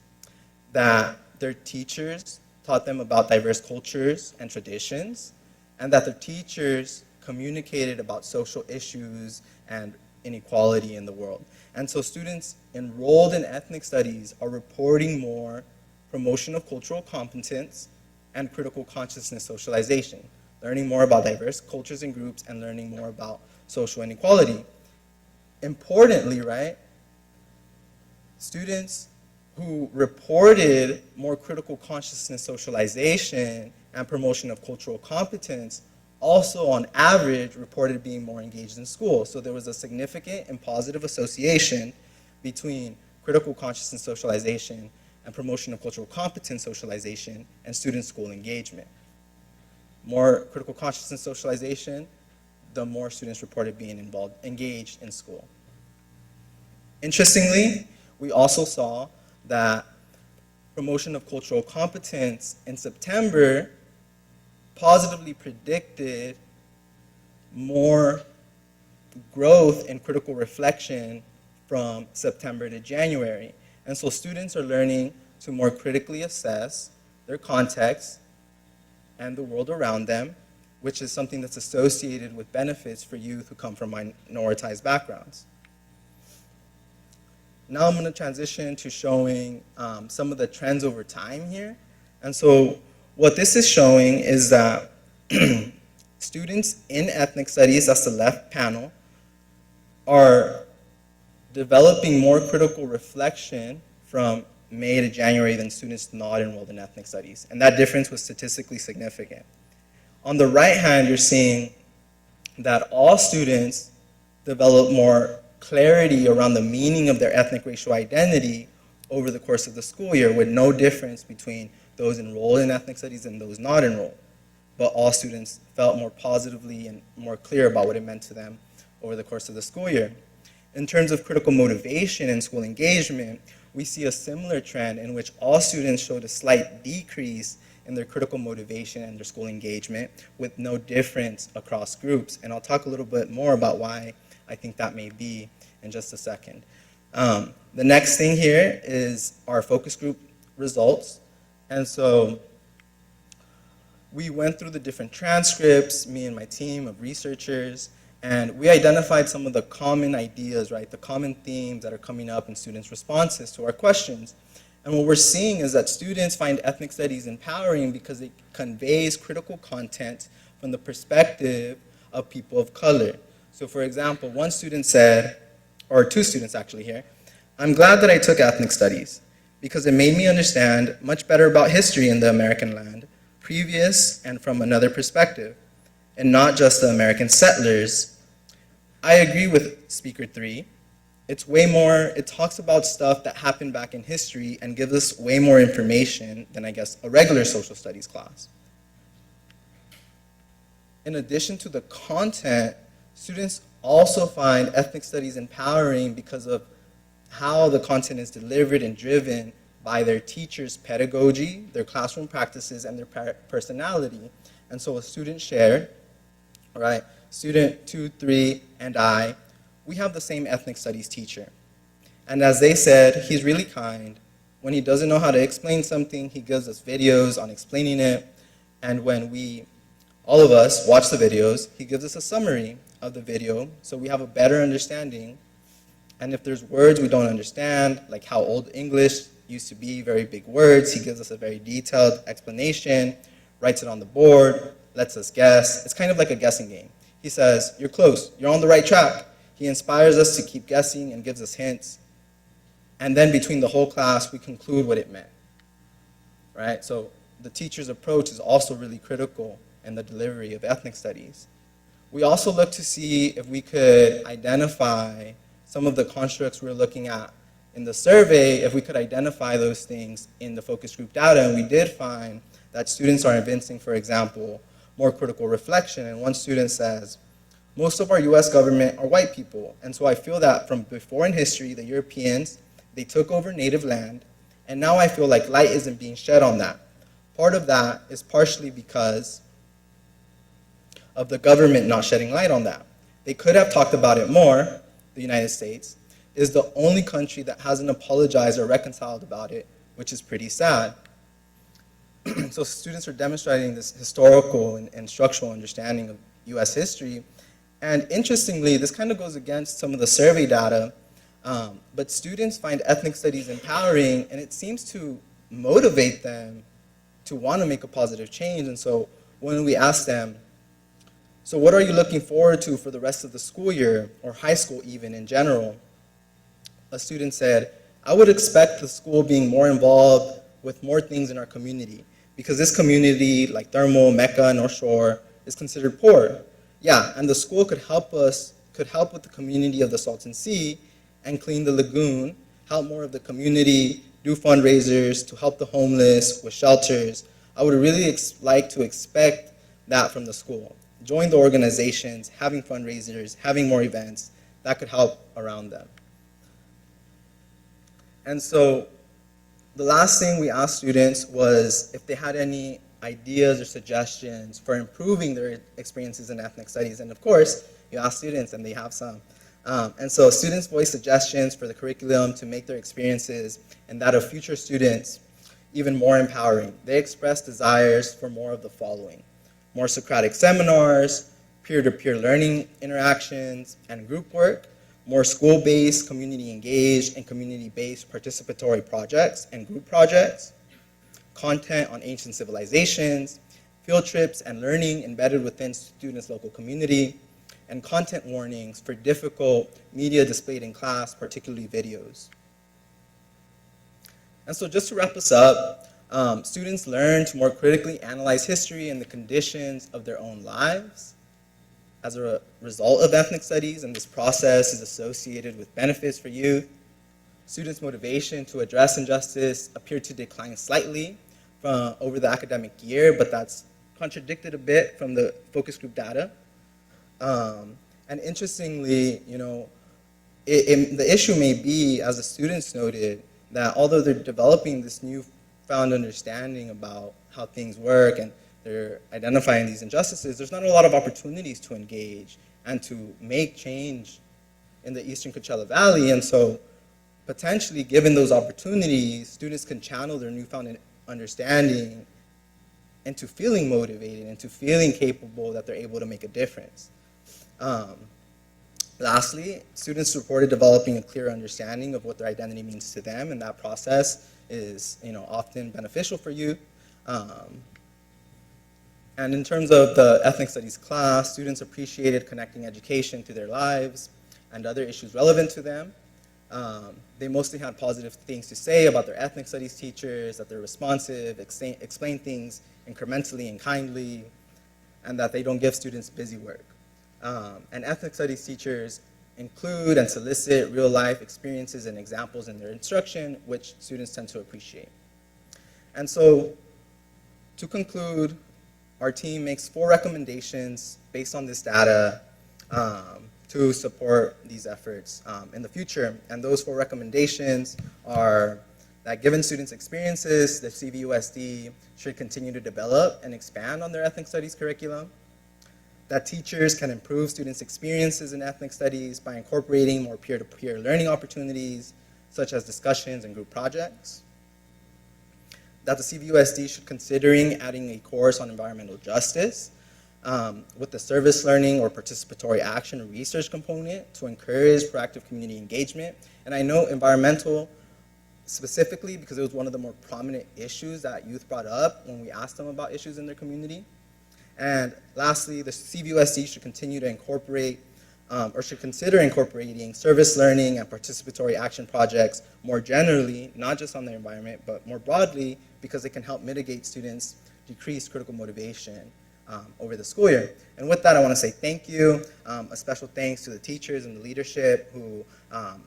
that their teachers taught them about diverse cultures and traditions, and that their teachers communicated about social issues and inequality in the world. And so students enrolled in ethnic studies are reporting more promotion of cultural competence and critical consciousness socialization, learning more about diverse cultures and groups and learning more about social inequality. Importantly, right, students who reported more critical consciousness socialization and promotion of cultural competence also on average reported being more engaged in school. So there was a significant and positive association between critical consciousness socialization and promotion of cultural competence socialization and student school engagement. More critical consciousness socialization, the more students reported being engaged in school. Interestingly, we also saw that promotion of cultural competence in September positively predicted more growth in critical reflection from September to January. And so students are learning to more critically assess their context and the world around them, which is something that's associated with benefits for youth who come from minoritized backgrounds. Now I'm going to transition to showing some of the trends over time here. And so what this is showing is that students in ethnic studies, that's the left panel, are developing more critical reflection from May to January than students not enrolled in ethnic studies. And that difference was statistically significant. On the right hand, you're seeing that all students develop more clarity around the meaning of their ethnic racial identity over the course of the school year, with no difference between those enrolled in ethnic studies and those not enrolled. But all students felt more positively and more clear about what it meant to them over the course of the school year. In terms of critical motivation and school engagement, we see a similar trend in which all students showed a slight decrease in their critical motivation and their school engagement, with no difference across groups. And I'll talk a little bit more about why I think that may be in just a second. The next thing here is our focus group results. And so we went through the different transcripts, me and my team of researchers, and we identified some of the common ideas, right, the common themes that are coming up in students' responses to our questions. And what we're seeing is that students find ethnic studies empowering because it conveys critical content from the perspective of people of color. So for example, one student said, or two students actually here, "I'm glad that I took ethnic studies because it made me understand much better about history in the American land, previous and from another perspective, and not just the American settlers." I agree with speaker 3. It's way more, it talks about stuff that happened back in history and gives us way more information than, I guess, a regular social studies class. In addition to the content, students also find ethnic studies empowering because of how the content is delivered and driven by their teachers' pedagogy, their classroom practices, and their personality. And so a student shared, right, student 2, 3, and I, we have the same ethnic studies teacher. And as they said, he's really kind. When he doesn't know how to explain something, he gives us videos on explaining it. And when we, all of us, watch the videos, he gives us a summary of the video so we have a better understanding. And if there's words we don't understand, like how Old English used to be, very big words, he gives us a very detailed explanation, writes it on the board, lets us guess. It's kind of like a guessing game. He says, "You're close, you're on the right track." He inspires us to keep guessing and gives us hints. And then between the whole class, we conclude what it meant, right? So the teacher's approach is also really critical in the delivery of ethnic studies. We also look to see if we could identify some of the constructs we're looking at in the survey, if we could identify those things in the focus group data. And we did find that students are evincing, for example, more critical reflection. And one student says, "Most of our US government are white people. And so I feel that from before in history, the Europeans, they took over native land. And now I feel like light isn't being shed on that. Part of that is partially because of the government not shedding light on that. They could have talked about it more. The United States is the only country that hasn't apologized or reconciled about it, which is pretty sad." So students are demonstrating this historical and structural understanding of US history. And interestingly, this kind of goes against some of the survey data, but students find ethnic studies empowering, and it seems to motivate them to want to make a positive change. And so when we ask them, "So what are you looking forward to for the rest of the school year, or high school even in general?" A student said, "I would expect the school being more involved with more things in our community, because this community, like Thermal, Mecca, North Shore, is considered poor. Yeah, and the school could help with the community of the Salton Sea and clean the lagoon, help more of the community, do fundraisers to help the homeless with shelters. I would really like to expect that from the school. Join the organizations, having fundraisers, having more events, that could help around them." And so the last thing we asked students was if they had any ideas or suggestions for improving their experiences in ethnic studies. And of course, you ask students and they have some. And so students voiced suggestions for the curriculum to make their experiences and that of future students even more empowering. They expressed desires for more of the following: more Socratic seminars, peer-to-peer learning interactions and group work, more school-based, community-engaged, and community-based participatory projects and group projects, content on ancient civilizations, field trips and learning embedded within students' local community, and content warnings for difficult media displayed in class, particularly videos. And so just to wrap us up, students learn to more critically analyze history and the conditions of their own lives as a result of ethnic studies, and this process is associated with benefits for youth. Students' motivation to address injustice appeared to decline slightly over the academic year, but that's contradicted a bit from the focus group data. And interestingly, you know, the issue may be, as the students noted, that although they're developing this newfound understanding about how things work and they're identifying these injustices, there's not a lot of opportunities to engage and to make change in the Eastern Coachella Valley. And so potentially, given those opportunities, students can channel their newfound understanding into feeling motivated, into feeling capable that they're able to make a difference. Lastly, students reported developing a clear understanding of what their identity means to them, and that process is, you know, often beneficial for youth. And in terms of the ethnic studies class, students appreciated connecting education to their lives and other issues relevant to them. They mostly had positive things to say about their ethnic studies teachers, that they're responsive, explain things incrementally and kindly, and that they don't give students busy work. And ethnic studies teachers include and solicit real-life experiences and examples in their instruction, which students tend to appreciate. And so, to conclude, our team makes 4 recommendations based on this data to support these efforts in the future. And those 4 recommendations are that given students' experiences, the CVUSD should continue to develop and expand on their ethnic studies curriculum, that teachers can improve students' experiences in ethnic studies by incorporating more peer-to-peer learning opportunities, such as discussions and group projects, that the CVUSD should considering adding a course on environmental justice with the service learning or participatory action or research component to encourage proactive community engagement. And I know environmental specifically because it was one of the more prominent issues that youth brought up when we asked them about issues in their community. And lastly, the CVUSD should continue to incorporate or should consider incorporating service learning and participatory action projects more generally, not just on the environment, but more broadly, because it can help mitigate students' decreased critical motivation over the school year. And with that, I want to say thank you. A special thanks to the teachers and the leadership who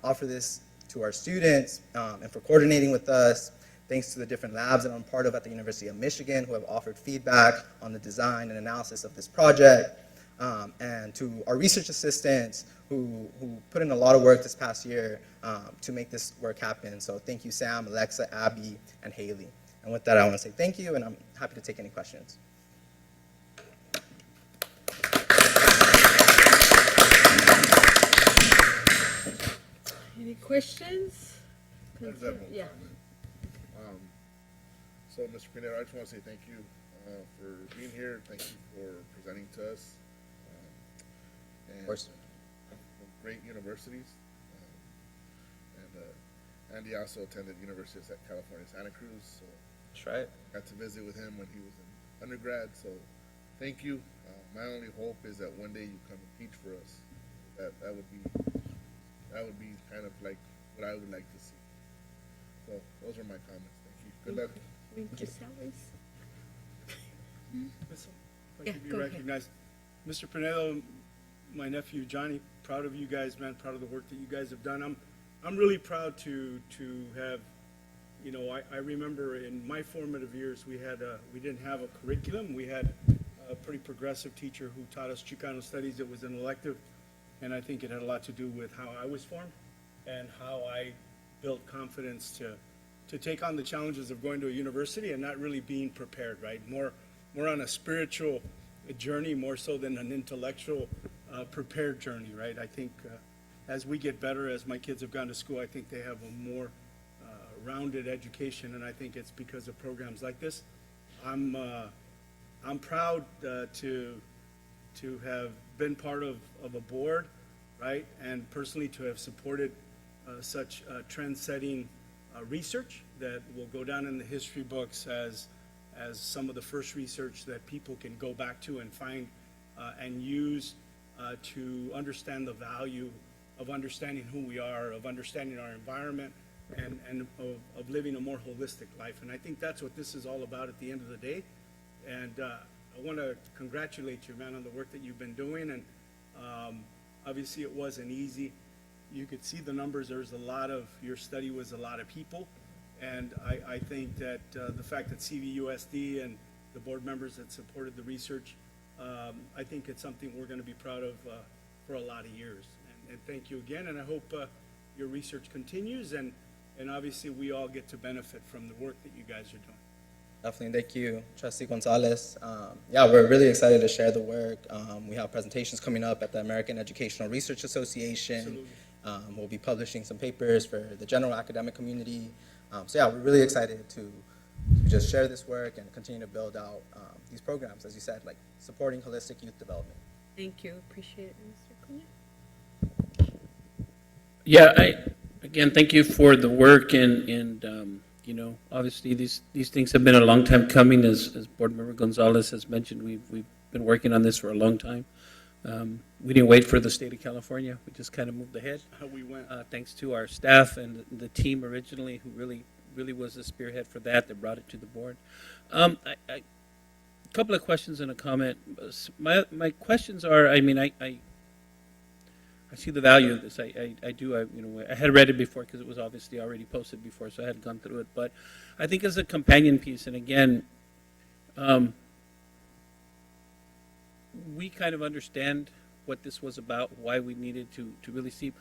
offer this to our students and for coordinating with us. Thanks to the different labs that I'm part of at the University of Michigan who have offered feedback on the design and analysis of this project. And to our research assistants who put in a lot of work this past year to make this work happen. So thank you, Sam, Alexa, Abby, and Haley. And with that, I want to say thank you, and I'm happy to take any questions. Any questions? I just have one Yeah. comment. So, Mr. Pinero, I just want to say thank you for being here. Thank you for presenting to us. Of course. From great universities. Andy also attended University of California, Santa Cruz. So That's right. got to visit with him when he was in undergrad. So thank you. My only hope is that one day you come and teach for us. That would be kind of like what I would like to see. So those are my comments. Thank you. Good luck. Thank you, Sally's. If I Yeah, could be go ahead. recognized. Mr. Pinedo, my nephew Johnny, proud of you guys, man, proud of the work that you guys have done. I'm really proud to have, you know, I remember in my formative years, we didn't have a curriculum. We had a pretty progressive teacher who taught us Chicano studies. It was an elective, and I think it had a lot to do with how I was formed and how I built confidence to take on the challenges of going to a university and not really being prepared, right? More on a spiritual journey, more so than an intellectual prepared journey, right? I think as we get better, as my kids have gone to school, I think they have a more rounded education, and I think it's because of programs like this. I'm proud to have been part of a board, right? And personally to have supported such trend-setting research that will go down in the history books as some of the first research that people can go back to and find and use to understand the value of understanding who we are, of understanding our environment, and of living a more holistic life. And I think that's what this is all about at the end of the day. And I want to congratulate you, man, on the work that you've been doing. And obviously it wasn't easy. You could see the numbers. Your study was a lot of people. And I think that the fact that CVUSD and the board members that supported the research, I think it's something we're going to be proud of for a lot of years. And thank you again. And I hope your research continues. And obviously we all get to benefit from the work that you guys are doing. Definitely, thank you, Trustee Gonzalez. Yeah, we're really excited to share the work. We have presentations coming up at the American Educational Research Association. We'll be publishing some papers for the general academic community. So yeah, we're really excited to just share this work and continue to build out these programs, as you said, like supporting holistic youth development. Thank you. Appreciate it, Mr. Cunha. Yeah, again, thank you for the work and you know, obviously these things have been a long time coming. As Board Member Gonzalez has mentioned, we've been working on this for a long time. We didn't wait for the state of California. We just kind of moved ahead. We went. Thanks to our staff and the team originally, who really was the spearhead for that brought it to the board. A couple of questions and a comment. My questions are, I mean, I see the value of this. I do. You know, I had read it before because it was obviously already posted before, so I had gone through it. But I think as a companion piece, and again, we kind of understand what this was about, why we needed to really see.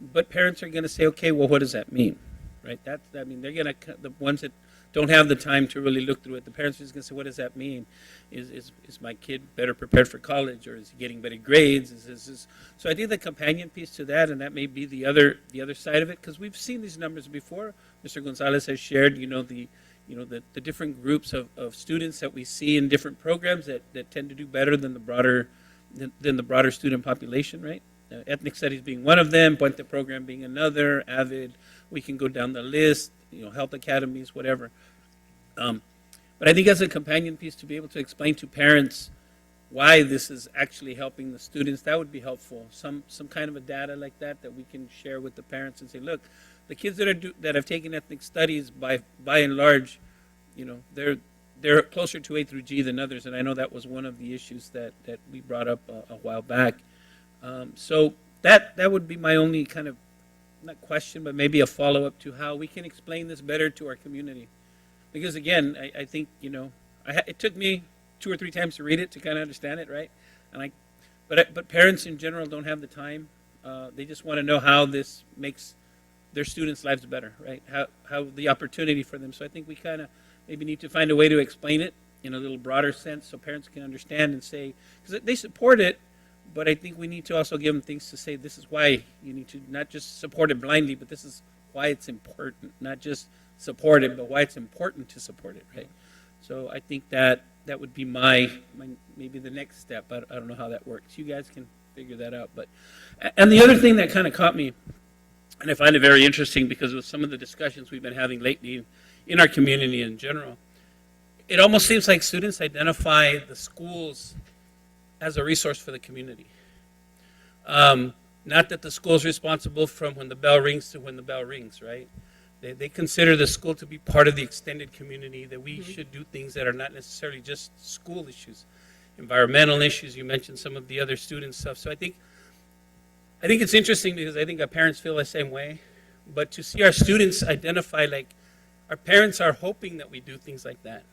But parents are going to say, okay, well, what does that mean, right? I mean, they're going to, the ones that don't have the time to really look through it, the parents are just going to say, what does that mean? Is my kid better prepared for college, or is he getting better grades? So I think the companion piece to that, and that may be the other side of it, because we've seen these numbers before. Mr. Gonzalez has shared, the different groups of students that we see in different programs that tend to do better than the broader student population, right? Ethnic studies being one of them, Puente program being another, AVID, we can go down the list, health academies, whatever. But I think as a companion piece to be able to explain to parents why this is actually helping the students, that would be helpful. Some kind of a data like that we can share with the parents and say, look, the kids that have taken ethnic studies by and large, they're closer to A through G than others, and I know that was one of the issues that we brought up a while back. So that would be my only kind of, not question, but maybe a follow-up to how we can explain this better to our community. Because again, I think, it took me 2 or 3 times to read it to kind of understand it, right? But parents in general don't have the time. They just want to know how this makes their students' lives better, right? How the opportunity for them. So I think we kind of maybe need to find a way to explain it in a little broader sense so parents can understand and say, because they support it, but I think we need to also give them things to say, this is why you need to not just support it blindly, but this is why it's important, not just support it, but why it's important to support it, right? So I think that would be my maybe the next step. I don't know how that works. You guys can figure that out. And the other thing that kind of caught me, and I find it very interesting because of some of the discussions we've been having lately in our community in general, it almost seems like students identify the schools as a resource for the community. Not that the school is responsible from when the bell rings to when the bell rings, right? They consider the school to be part of the extended community, that we should do things that are not necessarily just school issues, environmental issues. You mentioned some of the other student stuff. So I think it's interesting because I think our parents feel the same way. But to see our students identify, like, our parents are hoping that we do things like that.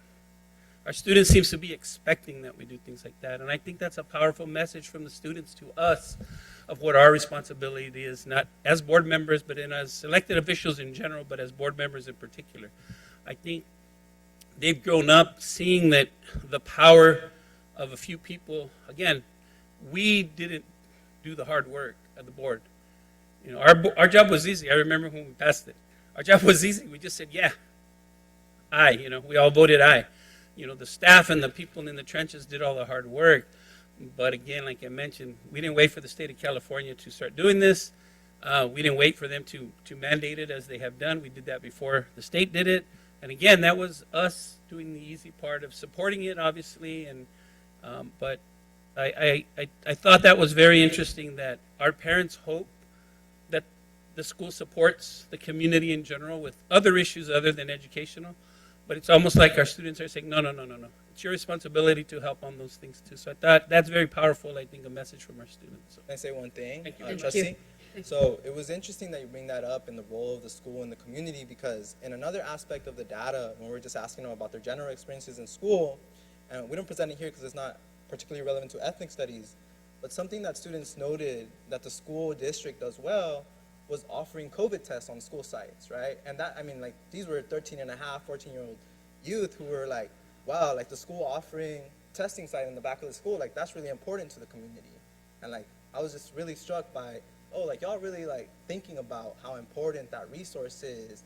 Our students seems to be expecting that we do things like that. And I think that's a powerful message from the students to us of what our responsibility is, not as board members, but as elected officials in general, but as board members in particular. I think they've grown up seeing that the power of a few people, again, we didn't do the hard work of the board. Our job was easy. I remember when we passed it. Our job was easy. We just said, yeah, aye. We all voted aye. The staff and the people in the trenches did all the hard work. But again, like I mentioned, we didn't wait for the state of California to start doing this. We didn't wait for them to mandate it as they have done. We did that before the state did it. And again, that was us doing the easy part of supporting it, obviously. But I thought that was very interesting that our parents hope that the school supports the community in general with other issues other than educational. But it's almost like our students are saying, no. It's your responsibility to help on those things too. So I thought that's very powerful, I think, a message from our students. So. Can I say one thing, Thank you. Trustee? So it was interesting that you bring that up in the role of the school in the community, because in another aspect of the data, when we're just asking them about their general experiences in school, and we don't present it here because it's not particularly relevant to ethnic studies, but something that students noted that the school district does well was offering COVID tests on school sites, right? And that, these were 13 and a half, 14-year-old youth who were like, wow, like the school offering testing site in the back of the school, like that's really important to the community. And like, I was just really struck by, y'all really like thinking about how important that resource is,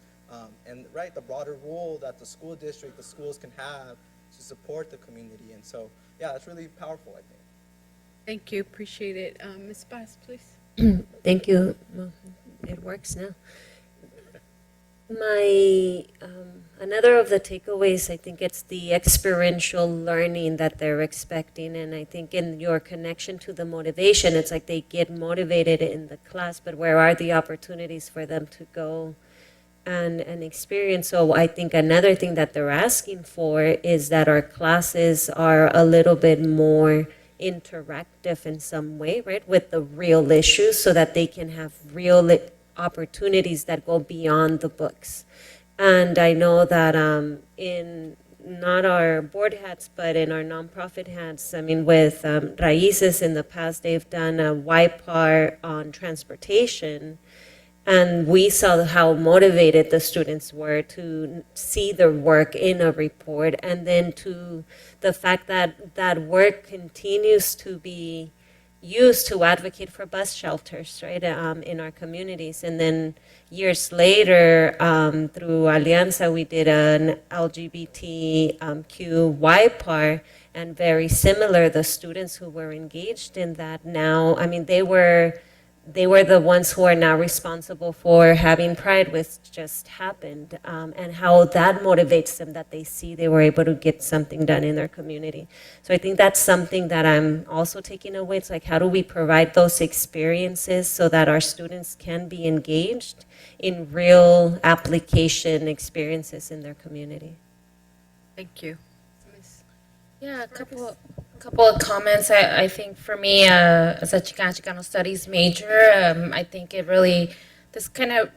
and right, the broader role that the school district, the schools can have to support the community. And so, yeah, that's really powerful, I think. Thank you, appreciate it. Ms. Bass, please. Thank you. Well, it works now. Another of the takeaways, I think it's the experiential learning that they're expecting. And I think in your connection to the motivation, it's like they get motivated in the class, but where are the opportunities for them to go and experience? So I think another thing that they're asking for is that our classes are a little bit more interactive in some way, right, with the real issues, so that they can have real opportunities that go beyond the books. And I know that in not our board hats, but in our nonprofit hats, with Raíces in the past, they've done a YPAR on transportation. And we saw how motivated the students were to see their work in a report, and then to the fact that that work continues to be used to advocate for bus shelters, right, in our communities. And then years later, through Alianza, we did an LGBTQ YPAR, and very similar, the students who were engaged in that now, they were they were the ones who are now responsible for having Pride, which just happened, and how that motivates them, that they see they were able to get something done in their community. So I think that's something that I'm also taking away. It's like, how do we provide those experiences so that our students can be engaged in real application experiences in their community? Thank you. Yeah, a couple of comments. I think for me, as a Chicano Studies major, I think it really, this kind of,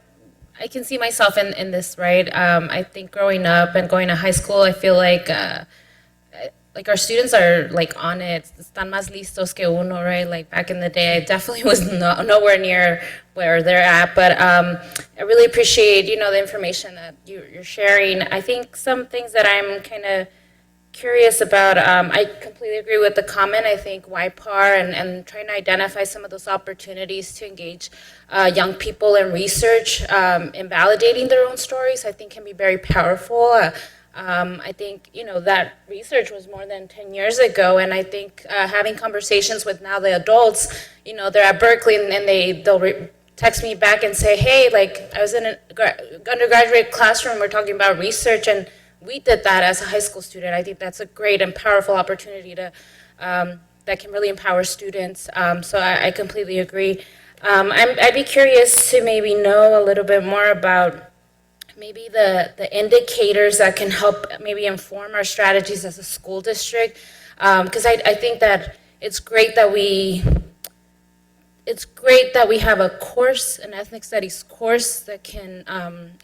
I can see myself in this, right? I think growing up and going to high school, I feel like our students are like on it, están más listos que uno, right? Like back in the day, I definitely was nowhere near where they're at, but I really appreciate, the information that you're sharing. I think some things that I'm kind of curious about, I completely agree with the comment. I think YPAR and trying to identify some of those opportunities to engage young people in research, in validating their own stories, I think can be very powerful. I think, that research was more than 10 years ago, and I think having conversations with now the adults, they're at Berkeley and they'll text me back and say, hey, like I was in an undergraduate classroom, we're talking about research, and we did that as a high school student. I think that's a great and powerful opportunity to that can really empower students. So I completely agree. I'd be curious to maybe know a little bit more about maybe the indicators that can help maybe inform our strategies as a school district. Because I think that it's great that we have a course, an ethnic studies course that can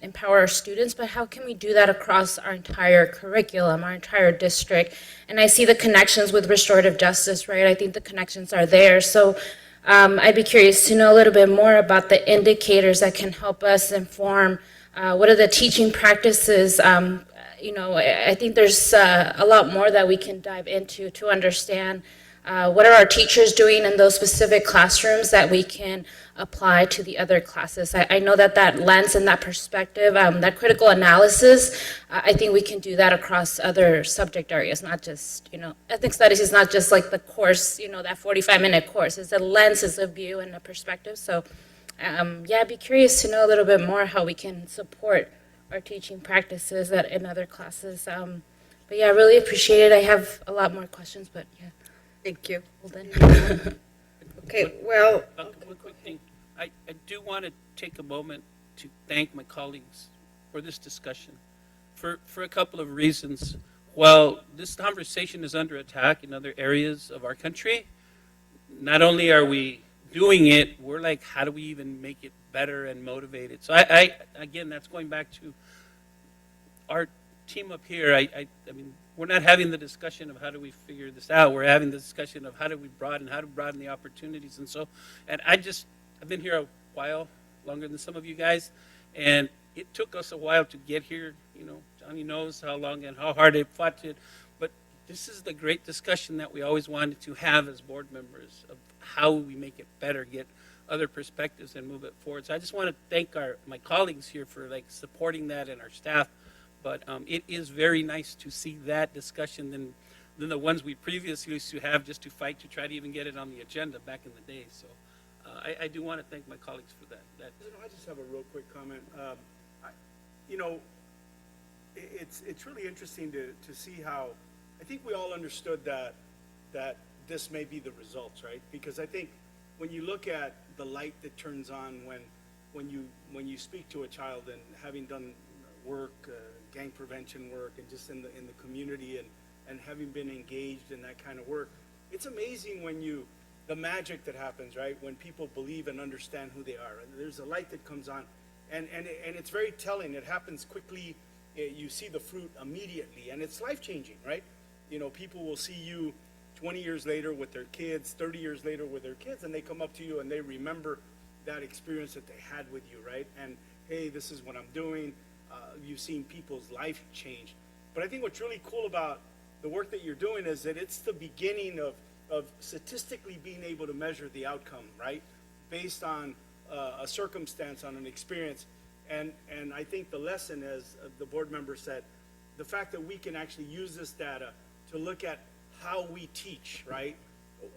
empower our students, but how can we do that across our entire curriculum, our entire district? And I see the connections with restorative justice, right? I think the connections are there. So I'd be curious to know a little bit more about the indicators that can help us inform what are the teaching practices. I think there's a lot more that we can dive into to understand what are our teachers doing in those specific classrooms that we can apply to the other classes. I know that lens and that perspective, that critical analysis, I think we can do that across other subject areas, not just, ethnic studies is not just like the course, that 45-minute course. It's a lens, it's a view and a perspective. So, I'd be curious to know a little bit more how we can support our teaching practices in other classes. But I really appreciate it. I have a lot more questions, but yeah. Thank you. Hold on. Okay, well. One quick thing. I do want to take a moment to thank my colleagues for this discussion for a couple of reasons. While this conversation is under attack in other areas of our country, not only are we doing it, we're like, how do we even make it better and motivate it? So again, that's going back to our team up here. I mean, we're not having the discussion of how do we figure this out. We're having the discussion of how to broaden the opportunities. And I've been here a while, longer than some of you guys, and it took us a while to get here. Johnny knows how long and how hard it fought to, but this is the great discussion that we always wanted to have as board members of how we make it better, get other perspectives and move it forward. So I just want to thank my colleagues here for supporting that and our staff. But it is very nice to see that discussion than the ones we previously used to have just to fight to try to even get it on the agenda back in the day. So I do want to thank my colleagues for that. I just have a real quick comment. It's really interesting to see how, I think we all understood that this may be the results, right? Because I think when you look at the light that turns on when you speak to a child, and having done work, gang prevention work, and just in the community, and having been engaged in that kind of work, it's amazing the magic that happens, right? When people believe and understand who they are. There's a light that comes on, and it's very telling. It happens quickly. You see the fruit immediately, and it's life-changing, right? People will see you 20 years later with their kids, 30 years later with their kids, and they come up to you and they remember that experience that they had with you, right? And hey, this is what I'm doing. You've seen people's life change. But I think what's really cool about the work that you're doing is that it's the beginning of statistically being able to measure the outcome, right? Based on a circumstance, on an experience. And I think the lesson, as the board member said, the fact that we can actually use this data to look at how we teach, right?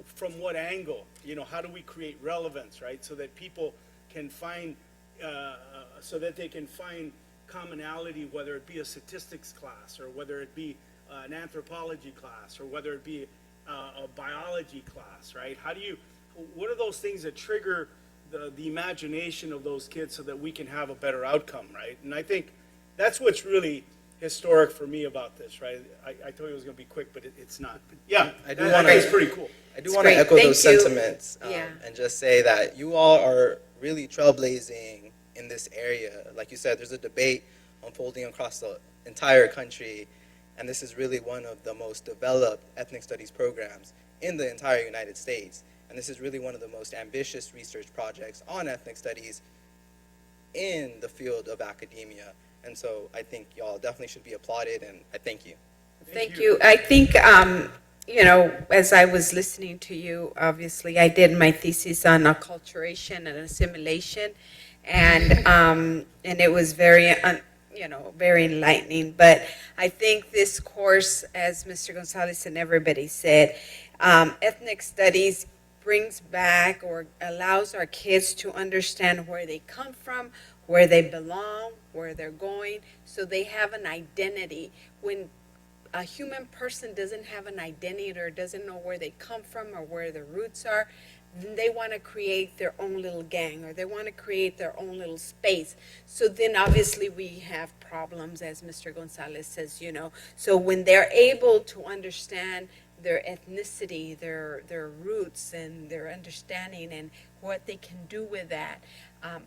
from what angle? You know, how do we create relevance, right? So that people can find, so that they can find commonality, whether it be a statistics class, or whether it be an anthropology class, or whether it be a biology class, right? What are those things that trigger the imagination of those kids so that we can have a better outcome, right? And I think that's what's really historic for me about this, right? I told you it was going to be quick, but it's not. But yeah, that guy's pretty cool. I do want to echo those sentiments and just say that you all are really trailblazing in this area. Like you said, there's a debate unfolding across the entire country, and this is really one of the most developed ethnic studies programs in the entire United States. And this is really one of the most ambitious research projects on ethnic studies in the field of academia. And so I think y'all definitely should be applauded, and I thank you. Thank you. I think, you know, as I was listening to you, obviously, I did my thesis on acculturation and assimilation, and it was very, you know, very enlightening. But I think this course, as Mr. Gonzalez and everybody said, ethnic studies brings back or allows our kids to understand where they come from, where they belong, where they're going, so they have an identity. When a human person doesn't have an identity or doesn't know where they come from or where their roots are, then they want to create their own little gang, or they want to create their own little space. So then obviously we have problems, as Mr. Gonzalez says, you know. So when they're able to understand their ethnicity, their roots, and their understanding and what they can do with that,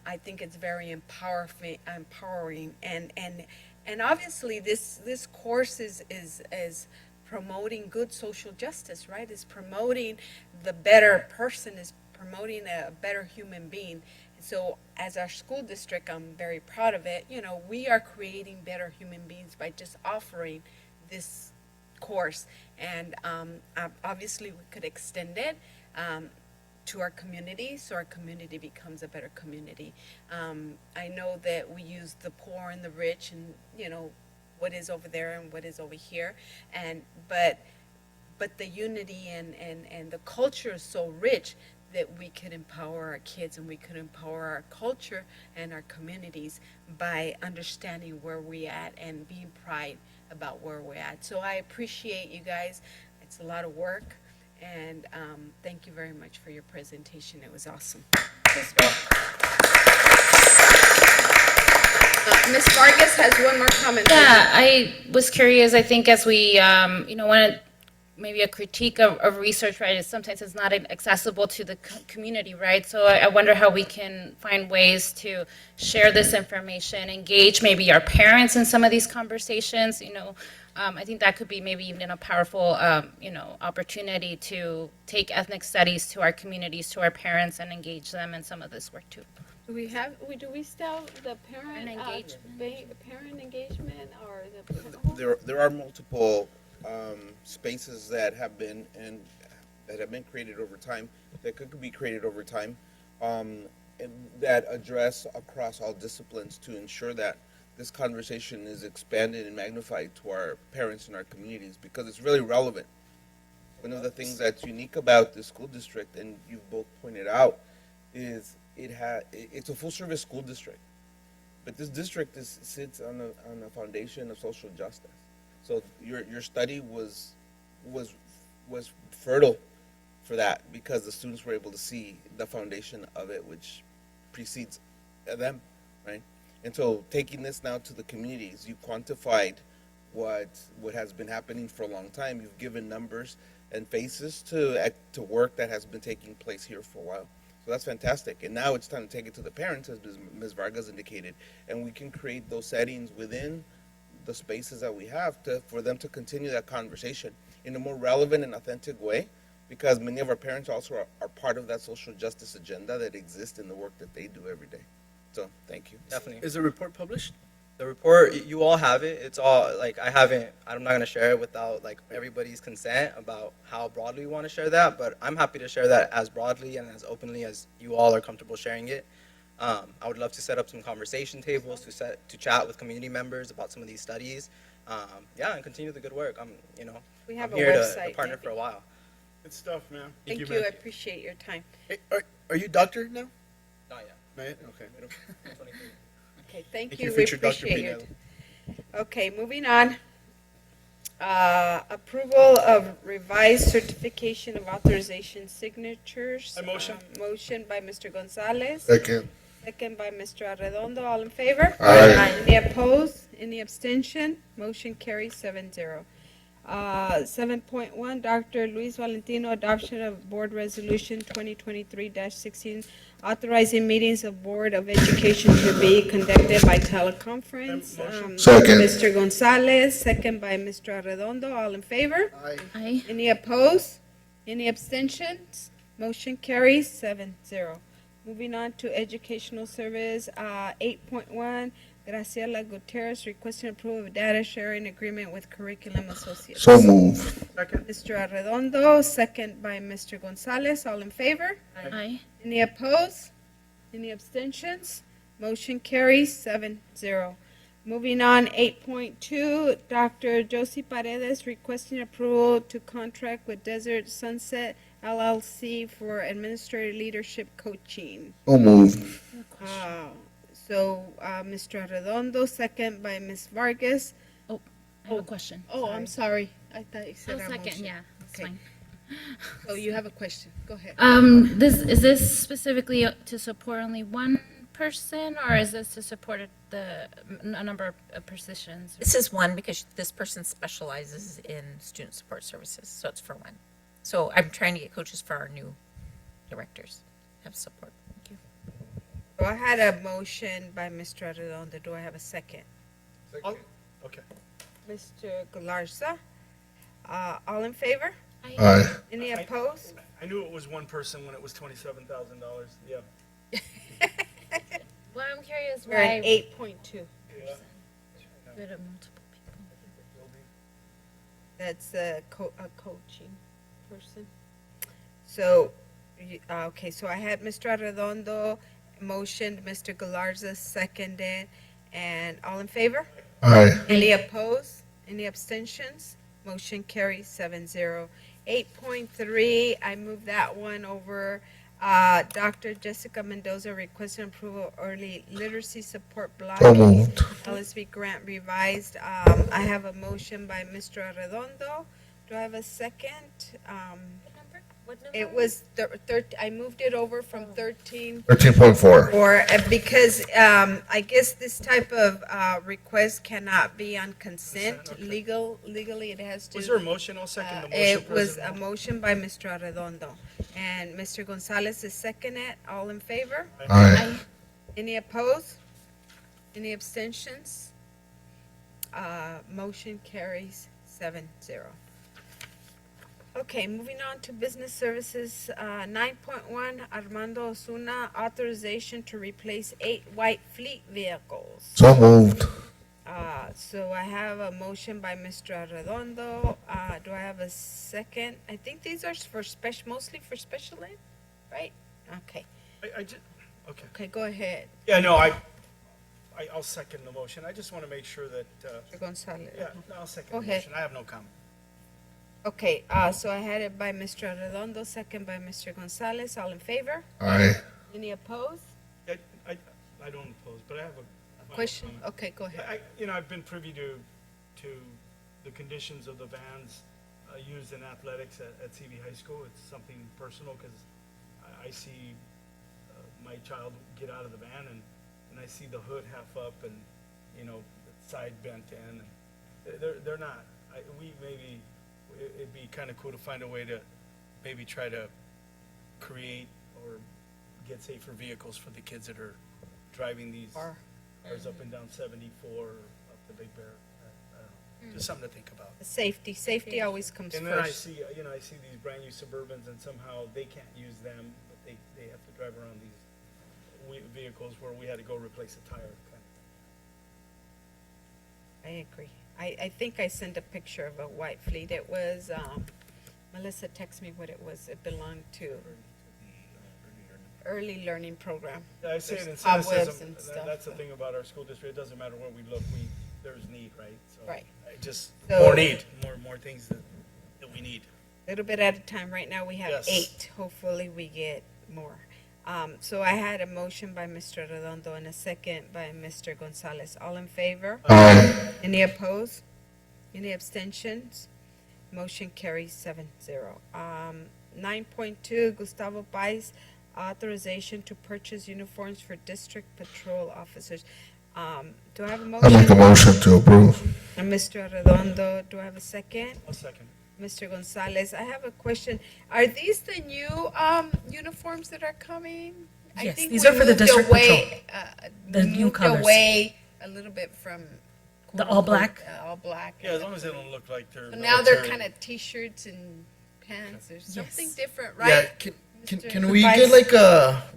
I think it's very empowering. And obviously this course is promoting good social justice, right? Is promoting the better person, is promoting a better human being. So as our school district, I'm very proud of it. You know, we are creating better human beings by just offering this course. And obviously we could extend it to our community, so our community becomes a better community. I know that we use the poor and the rich, and you know what is over there and what is over here, and but the unity and the culture is so rich that we could empower our kids and we could empower our culture and our communities by understanding where we're at and being pride about where we're at. So I appreciate you guys. It's a lot of work. And thank you very much for your presentation. It was awesome. Ms. Vargas has one more comment. Yeah, I was curious. I think as we, you know, want maybe a critique of research, right, is sometimes it's not accessible to the community, right? So I wonder how we can find ways to share this information, engage maybe our parents in some of these conversations, you know. I think that could be maybe even a powerful, you know, opportunity to take ethnic studies to our communities, to our parents, and engage them in some of this work too. Do we still the parent engagement, parent engagement, or the? There are multiple spaces that have been created over time, that could be created over time, and that address across all disciplines to ensure that this conversation is expanded and magnified to our parents and our communities, because it's really relevant. One of the things that's unique about the school district, and you both pointed out, is it's a full-service school district, but this district sits on a foundation of social justice. So your study was fertile for that, because the students were able to see the foundation of it, which precedes them, right? And so taking this now to the communities, you quantified what has been happening for a long time. You've given numbers and faces to work that has been taking place here for a while. So that's fantastic. And now it's time to take it to the parents, as Ms. Vargas indicated, and we can create those settings within the spaces that we have for them to continue that conversation in a more relevant and authentic way, because many of our parents also are part of that social justice agenda that exists in the work that they do every day. So, thank you. Definitely. Is the report published? The report, you all have it. It's all, like, I'm not going to share it without, like, everybody's consent about how broadly we want to share that, but I'm happy to share that as broadly and as openly as you all are comfortable sharing it. I would love to set up some conversation tables to chat with community members about some of these studies. And continue the good work. We have I'm here a website, to partner for a while. Good stuff, man. Thank you, man. I appreciate your time. Hey, are you doctor now? Not yet. Not yet? Okay. 23. Okay, thank Thank you, you, we future Dr. appreciate your. Pineda. Okay, moving on. Approval of revised certification of authorization signatures. I motion. Motion by Mr. Gonzalez. Second. Second by Mr. Arredondo. All in favor? Aye. Any opposed? Any abstention? Motion carries 7-0. 7.1, Dr. Luis Valentino, adoption of Board Resolution 2023-16, authorizing meetings of Board of Education to be conducted by teleconference. Second. Mr. Gonzalez, second by Mr. Arredondo. All in favor? Aye. Any opposed? Any abstentions? Motion carries 7-0. Moving on to educational service, 8.1, Graciela Gutierrez requesting approval of data sharing agreement with Curriculum Associates. So moved. Second. Mr. Arredondo, second by Mr. Gonzalez. All in favor? Aye. Any opposed? Any abstentions? Motion carries 7-0. Moving on, 8.2, Dr. Josie Paredes requesting approval to contract with Desert Sunset LLC for administrative leadership coaching. So moved. Mr. Arredondo, second by Ms. Vargas. I have a question. Oh, I'm sorry. I thought you said I'll our second, motion. yeah, that's Okay. fine. So you have a question. Go ahead. Is this specifically to support only one person, or is this to support a number of positions? This is one because this person specializes in student support services, so it's for one. So I'm trying to get coaches for our new directors. Have support. Thank you. So I had a motion by Mr. Arredondo. Do I have a second? Okay. Mr. Galarza, all in favor? Aye. Any opposed? I knew it was one person when it was $27,000. Yeah. Well, I'm curious We're at why. 8.2. Rid of multiple people. That's a coaching person. So, okay, so I had Mr. Arredondo motioned, Mr. Galarza seconded, and all in favor? Aye. Any opposed? Any abstentions? Motion carries 7-0. 8.3, I move that one over. Dr. Jessica Mendoza requesting approval of early literacy support block. So moved. LSB grant revised. I have a motion by Mr. Arredondo. Do I have a second? What number? It was, I moved it over from 13 13.4. or, because I guess this type of request cannot be on consent. Okay. Legally, it has to. Was there a motion? I'll second the motion. It was a President. motion by Mr. Arredondo. And Mr. Gonzalez is second it. All in favor? Aye. Any opposed? Any abstentions? Motion carries 7-0. Okay, moving on to business services, 9.1, Armando Osuna, authorization to replace 8 white fleet vehicles. So moved. So I have a motion by Mr. Arredondo. Do I have a second? I think these are for mostly for special ed, right? Okay, Okay. okay, go ahead, Yeah, no, I'll second the motion. I just want to make sure that, Mr. Gonzalez. yeah, no, I'll second Go the ahead. motion. I have no comment. Okay, so I had it by Mr. Arredondo, second by Mr. Gonzalez. All in favor? Aye. Any opposed? I don't oppose, but I have a final Question? comment. Okay, go ahead. I've been privy to the conditions of the vans used in athletics at CV High School. It's something personal because I see my child get out of the van and I see the hood half up and, the side bent in. They're not. It'd be kind of cool to find a way to maybe try to create or get safer vehicles for the kids that are driving these cars up and down 74 or up the Big Bear. I don't know. Just something to think about. Safety always comes And then I first. see, I see these brand new Suburbans and somehow they can't use them, but they have to drive around these vehicles where we had to go replace a tire. I agree. I think I sent a picture of a white fleet. It was, Melissa texted me what it was. It belonged to early learning program. Yeah, I say it in There's cobwebs cynicism. and stuff. That's the thing about our school district. It doesn't matter where we look, there's need, right? So Right. Just So- more need, more things that we need. little bit at a time. Right now, we have Yes. 8. Hopefully, we get more. So I had a motion by Mr. Redondo and a second by Mr. Gonzalez. All in favor? Aye. Any opposed? Any abstentions? Motion carries 7-0. 9.2, Gustavo Pais, authorization to purchase uniforms for district patrol officers. Do I have a motion? I make a motion to approve. And Mr. Redondo, do I have a second? I'll second. Mr. Gonzalez, I have a question. Are these the new uniforms that are coming? I Yes, think these we are for the moved district away, The new moved colors. away a little bit from The all black? all black. Yeah, as long as they don't look like they're. So now they're military. kind of t-shirts and pants or something Yes. different, Yeah, right? can Mr. we Vice? get like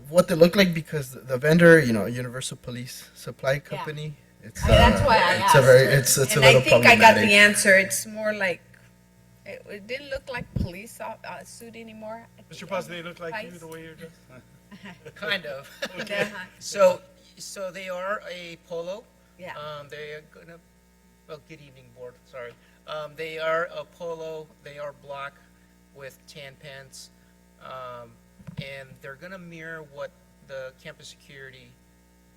what they look like, because the vendor, Universal Police Supply Company, it's That's why I it's a very asked. it's a And little I think I got the problematic. answer. It's more like, it didn't look like police suit anymore. Mr. Paz, they look like you Vice? the way you're dressed? Kind of. Okay. So they are a polo. Yeah. They are gonna, well, good evening, board, sorry. They are a polo, they are black with tan pants. And they're gonna mirror what the campus security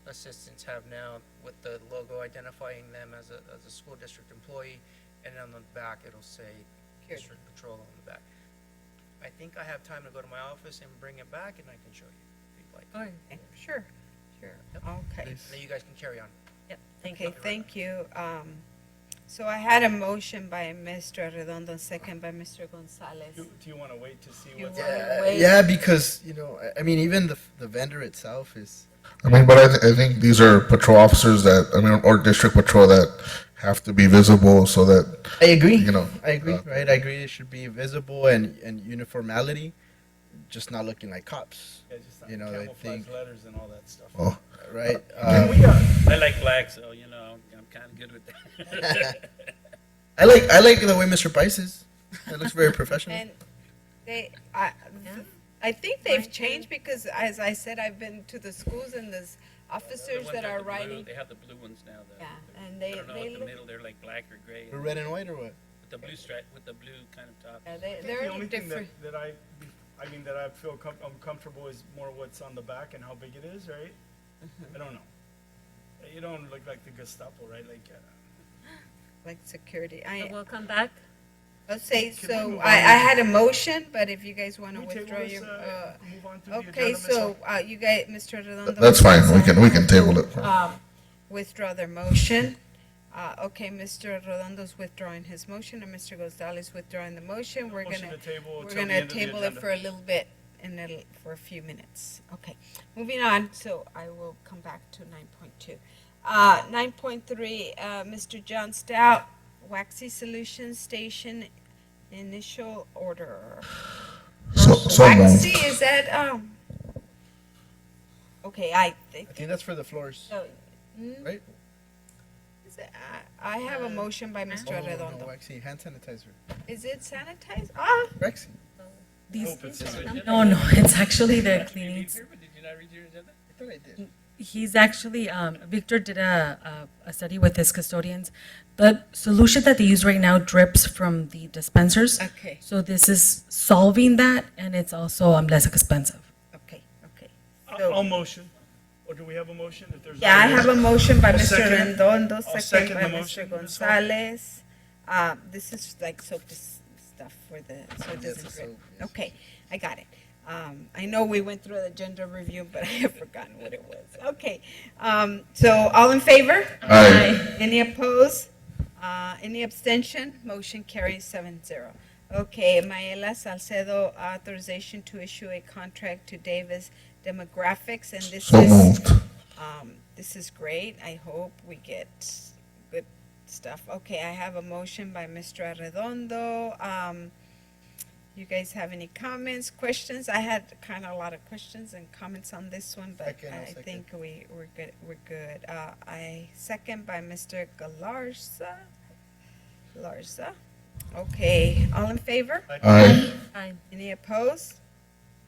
assistants have now, with the logo identifying them as a school district employee. And on the back, it'll say District Patrol on the back. I think I have time to go to my office and bring it back, and I can show you if you'd like. Okay, sure, okay. And then you guys can carry on. Yep, Okay, thank you. So I had a motion by Mr. Redondo, second by Mr. Gonzalez. Do you want to wait to see You what's? wanna wait? Yeah, because I mean, even the vendor itself is. I mean, but I think these are patrol officers that, I mean, or district patrol that have to be visible so that, I agree. I agree. Right, I agree. It should be visible and uniformality, just not looking like cops. Yeah, just not I camouflage think. letters and all that stuff. oh, Right. I like black, so, I'm kind of good with that. I like the way Mr. Price is. It looks very professional. And I think they've changed because, as I said, I've been to the schools and there's officers that are riding. They have the blue ones now. Yeah, and I they don't know, they in the look, middle, they're like black or gray. The red and white or what? With the blue stripe, with the blue kind of top. yeah, I think they're the only thing different. that I feel uncomfortable is more what's on the back and how big it is, right? I don't know. You don't look like the Gestapo, right? Like security. So we'll come back. Let's say, Can we so move I on? had a motion, but if you guys want to Can we table withdraw this, your, move on to the okay, agenda, Ms. so, you guys, Mr. Redondo. that's fine. We can table it. Withdraw their motion. Okay, Mr. Redondo's withdrawing his motion, and Mr. Gonzalez withdrawing the motion. We're Motion gonna, to table we're till the gonna end of the table it agenda. for a little bit, and it'll, for a few minutes. Okay, moving on, so I will come back to 9.2. 9.3, Mr. John Stout, Waxy Solutions Station, initial order. So Waxy, moved. is that, okay, I think. I think that's for the floors, So, right? is it- I have a motion by Mr. Oh, no, Redondo. Waxy hand sanitizer. Is it sanitized? Rexy. These, Hope it's no, it's actually the cleaning. Did you not read your agenda? I thought I did. He's actually, Victor did a study with his custodians. The solution that they use right now drips from the dispensers. Okay. So this is solving that, and it's also less expensive. Okay, okay. I'll motion. Or do we have a motion? If there's Yeah, I have a motion by I'll Mr. second. Redondo, I'll second second by the Mr. motion, Ms. Hall. Gonzalez. This is like soap stuff for the, so it Yes, doesn't the drip. soap, yes. Okay, I got it. I know we went through the agenda review, but I have forgotten what it was. Okay, so all in favor? Aye. Any opposed? Any abstention? Motion carries 7-0. Okay, Maela Salcedo, authorization to issue a contract to Davis Demographics, and this So is, moved. this is great. I hope we get good stuff. Okay, I have a motion by Mr. Arredondo. You guys have any comments, questions? I had kind of a lot of questions and comments on this one, but Second, I'll I second. think we're good, we're good. I second by Mr. Galarza. Larza. Okay, all in favor? Aye. Any opposed?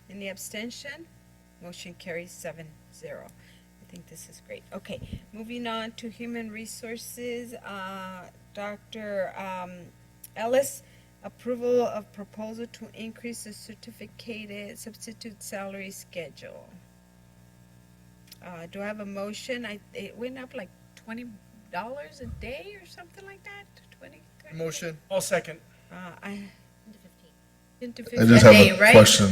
Any abstention? Motion carries 7-0. I think this is great. Okay, moving on to Human Resources, Dr. Ellis, approval of proposal to increase the certificated substitute salary schedule. Do I have a motion? It went up like $20 a day or something like that? 20? Motion. I'll second. I. Into I just have day, a right? question.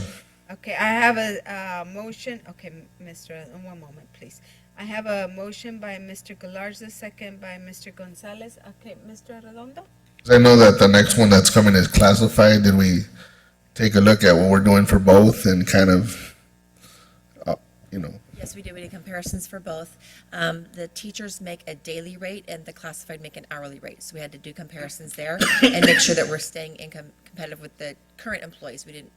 Okay, I have a motion, okay, one moment, please. I have a motion by Mr. Galarza, second by Mr. Gonzalez. Okay, Mr. Arredondo? I know that the next one that's coming is classified. Did we take a look at what we're doing for both and kind of, you know? Yes, we did. We did comparisons for both. The teachers make a daily rate and the classified make an hourly rate. So we had to do comparisons there and make sure that we're staying competitive with the current employees. We didn't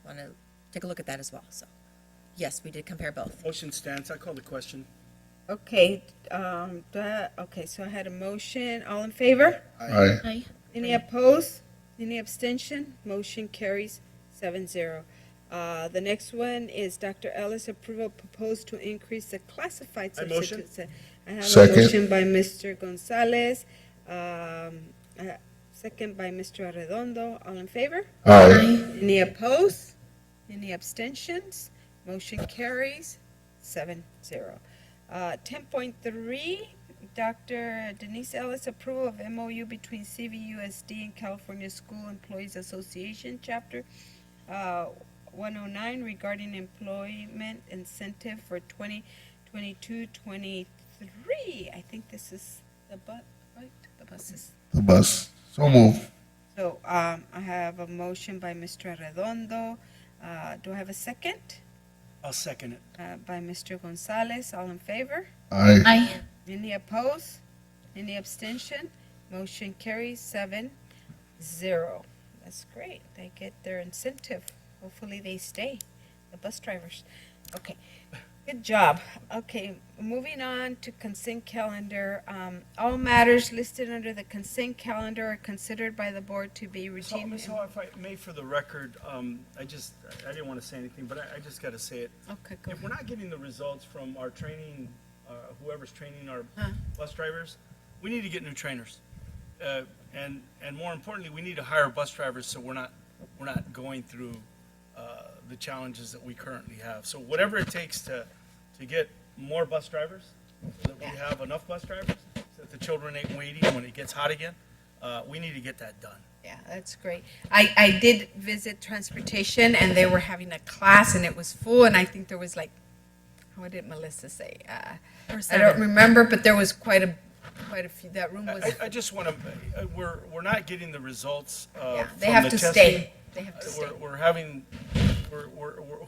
want to take a look at that as well. So, yes, we did compare both. Motion stands. I call the question. Okay, okay, so I had a motion. All in favor? Aye. Any opposed? Any abstention? Motion carries 7-0. The next one is Dr. Ellis, approval proposed to increase the classified I motion. substitutes. I have Second. a motion by Mr. Gonzalez, second by Mr. Arredondo. All in favor? Aye. Any opposed? Any abstentions? Motion carries 7-0. 10.3, Dr. Denise Ellis, approval of MOU between CVUSD and California School Employees Association, Chapter 109, regarding employment incentive for 2022-23. I think this is the bus, right? The buses. The bus. So move. So I have a motion by Mr. Arredondo. Do I have a second? I'll second it. By Mr. Gonzalez. All in favor? Aye. Any opposed? Any abstention? Motion carries 7-0. That's great. They get their incentive. Hopefully they stay, the bus drivers. Okay, good job. Okay, moving on to consent calendar. All matters listed under the consent calendar are considered by the board to be routine. Ms. Hall, if I may, for the record, I didn't want to say anything, but I just got to say it. Okay, go If we're not getting the results from our training, whoever's training our bus drivers, we need to get new trainers. And more importantly, we need to hire bus drivers so we're not going through the challenges that we currently have. So whatever it takes to get more bus drivers, so that we have enough bus drivers, so that the children ain't waiting when it gets hot again, we need to get that done. Yeah, that's great. I did visit transportation and they were having a class and it was full and I think there was like, what did Melissa say? I don't remember, but there was quite a few. That room was. I just want to, we're not getting the results Yeah, they from have the to testing. stay. They have to stay. We're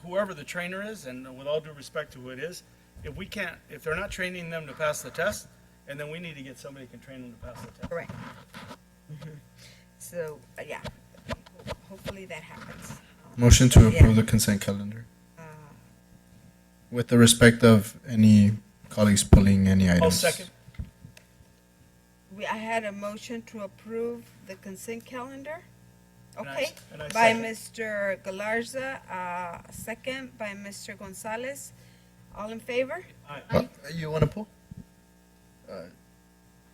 whoever the trainer is, and with all due respect to who it is, if they're not training them to pass the test, and then we need to get somebody who can train them to pass the test. Correct. So, yeah, hopefully that happens. Motion to Yeah. approve the consent calendar. With the respect of any colleagues pulling any items. I'll second. I had a motion to approve the consent calendar. And I- Okay, and I by second. Mr. Galarza, second by Mr. Gonzalez. All in favor? You want to pull? There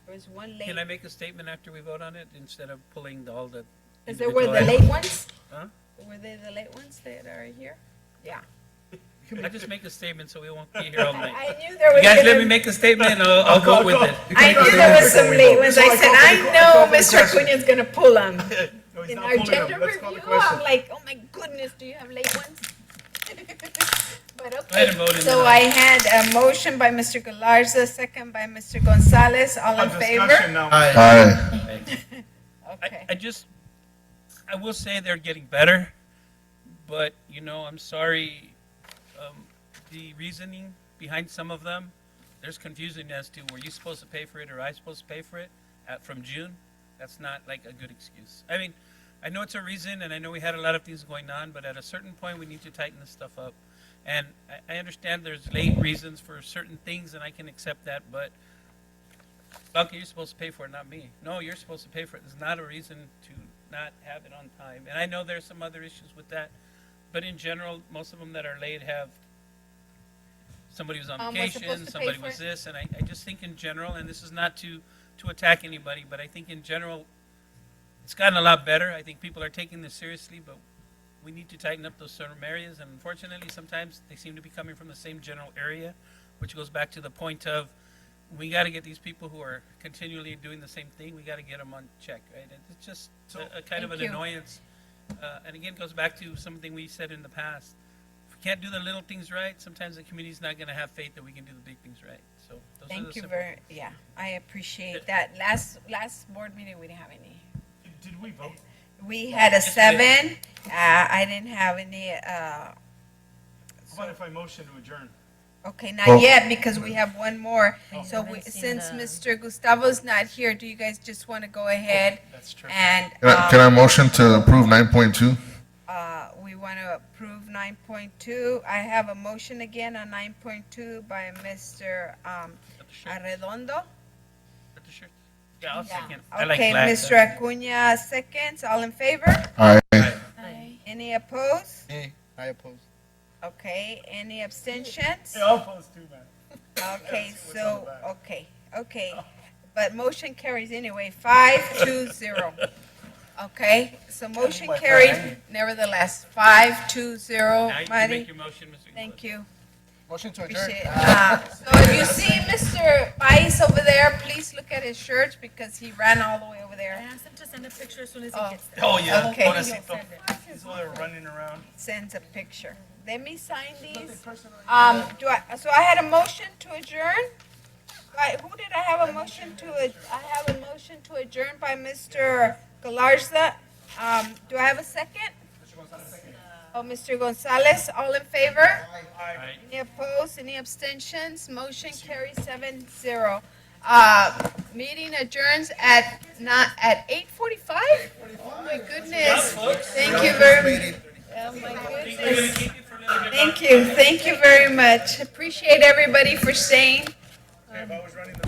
was one late. Can I make a statement after we vote on it instead of pulling all the? Is there were the individual late items? ones? Huh? Were they the late ones that are here? Yeah. I just make a statement so we won't be here all night. I knew there was. You guys let gonna- me make a statement and I'll go with it. I knew there was some late ones. I said, I know Mr. Acuña's gonna pull them. In our gender review, I'm like, oh my goodness, do you have late ones? But Go ahead and vote okay, in so the I had a motion by Mr. Galarza, second by Mr. Gonzalez, all in favor? Aye. Okay. I will say they're getting better, but, I'm sorry, the reasoning behind some of them, there's confusion as to, were you supposed to pay for it or I supposed to pay for it from June? That's not like a good excuse. I mean, I know it's a reason, and I know we had a lot of things going on, but at a certain point, we need to tighten this stuff up. And I understand there's late reasons for certain things, and I can accept that, but Blanca, you're supposed to pay for it, not me. No, you're supposed to pay for it. There's not a reason to not have it on time. And I know there's some other issues with that, but in general, most of them that are late have somebody was on Was vacation, supposed to pay somebody for was it? this, and I just think in general, and this is not to attack anybody, but I think in general, it's gotten a lot better. I think people are taking this seriously, but we need to tighten up those certain areas. And unfortunately, sometimes they seem to be coming from the same general area, which goes back to the point of we got to get these people who are continually doing the same thing. We got to get them on check, right? And it's just a kind of an Thank you. annoyance. And again, it goes back to something we said in the past. If we can't do the little things right, sometimes the community's not going to have faith that we can do the big things right. So those are the Thank you simple- yeah, I appreciate that. Last board meeting, we didn't have any. Did we vote? We had a 7, I didn't have any, How about if I motion to adjourn? okay, not yet, because we have one more. So we- haven't seen since the- Mr. Gustavo's not here, do you guys just want to go ahead? That's true. And, Can I motion to approve 9.2? we want to approve 9.2. I have a motion again on 9.2 by Mr. Arredondo. With the shirts. Yeah, I'll second. I like Okay, black, Mr. so- Acuna seconds. All in favor? Aye. Any opposed? I oppose. Okay, any abstentions? Yeah, I'll post too, man. Okay, so, okay. But motion carries anyway, 5-0. Okay, so motion carried nevertheless, 5-0. Now you can Marty, make your motion, Mr. thank you. Motion to adjourn. Appreciate it. So if you see Mr. Pais over there, please look at his shirt because he ran all the way over I there. asked him to send a picture as soon as Oh. he gets there. Oh, yeah. Okay. Pobrecito. He's over there running around. Sends a picture. Let me sign these. So I had a motion to adjourn. Who did I have a motion to, I have a motion to adjourn by Mr. Galarza. Do I have a second? Oh, Mr. Gonzalez, all in favor? Aye. Any opposed, any abstentions? Motion carries 7-0. Meeting adjourns at 8:45? Oh, my goodness. Thank you very much. Oh, my goodness. Thank you very much. Appreciate everybody for staying. If I was running the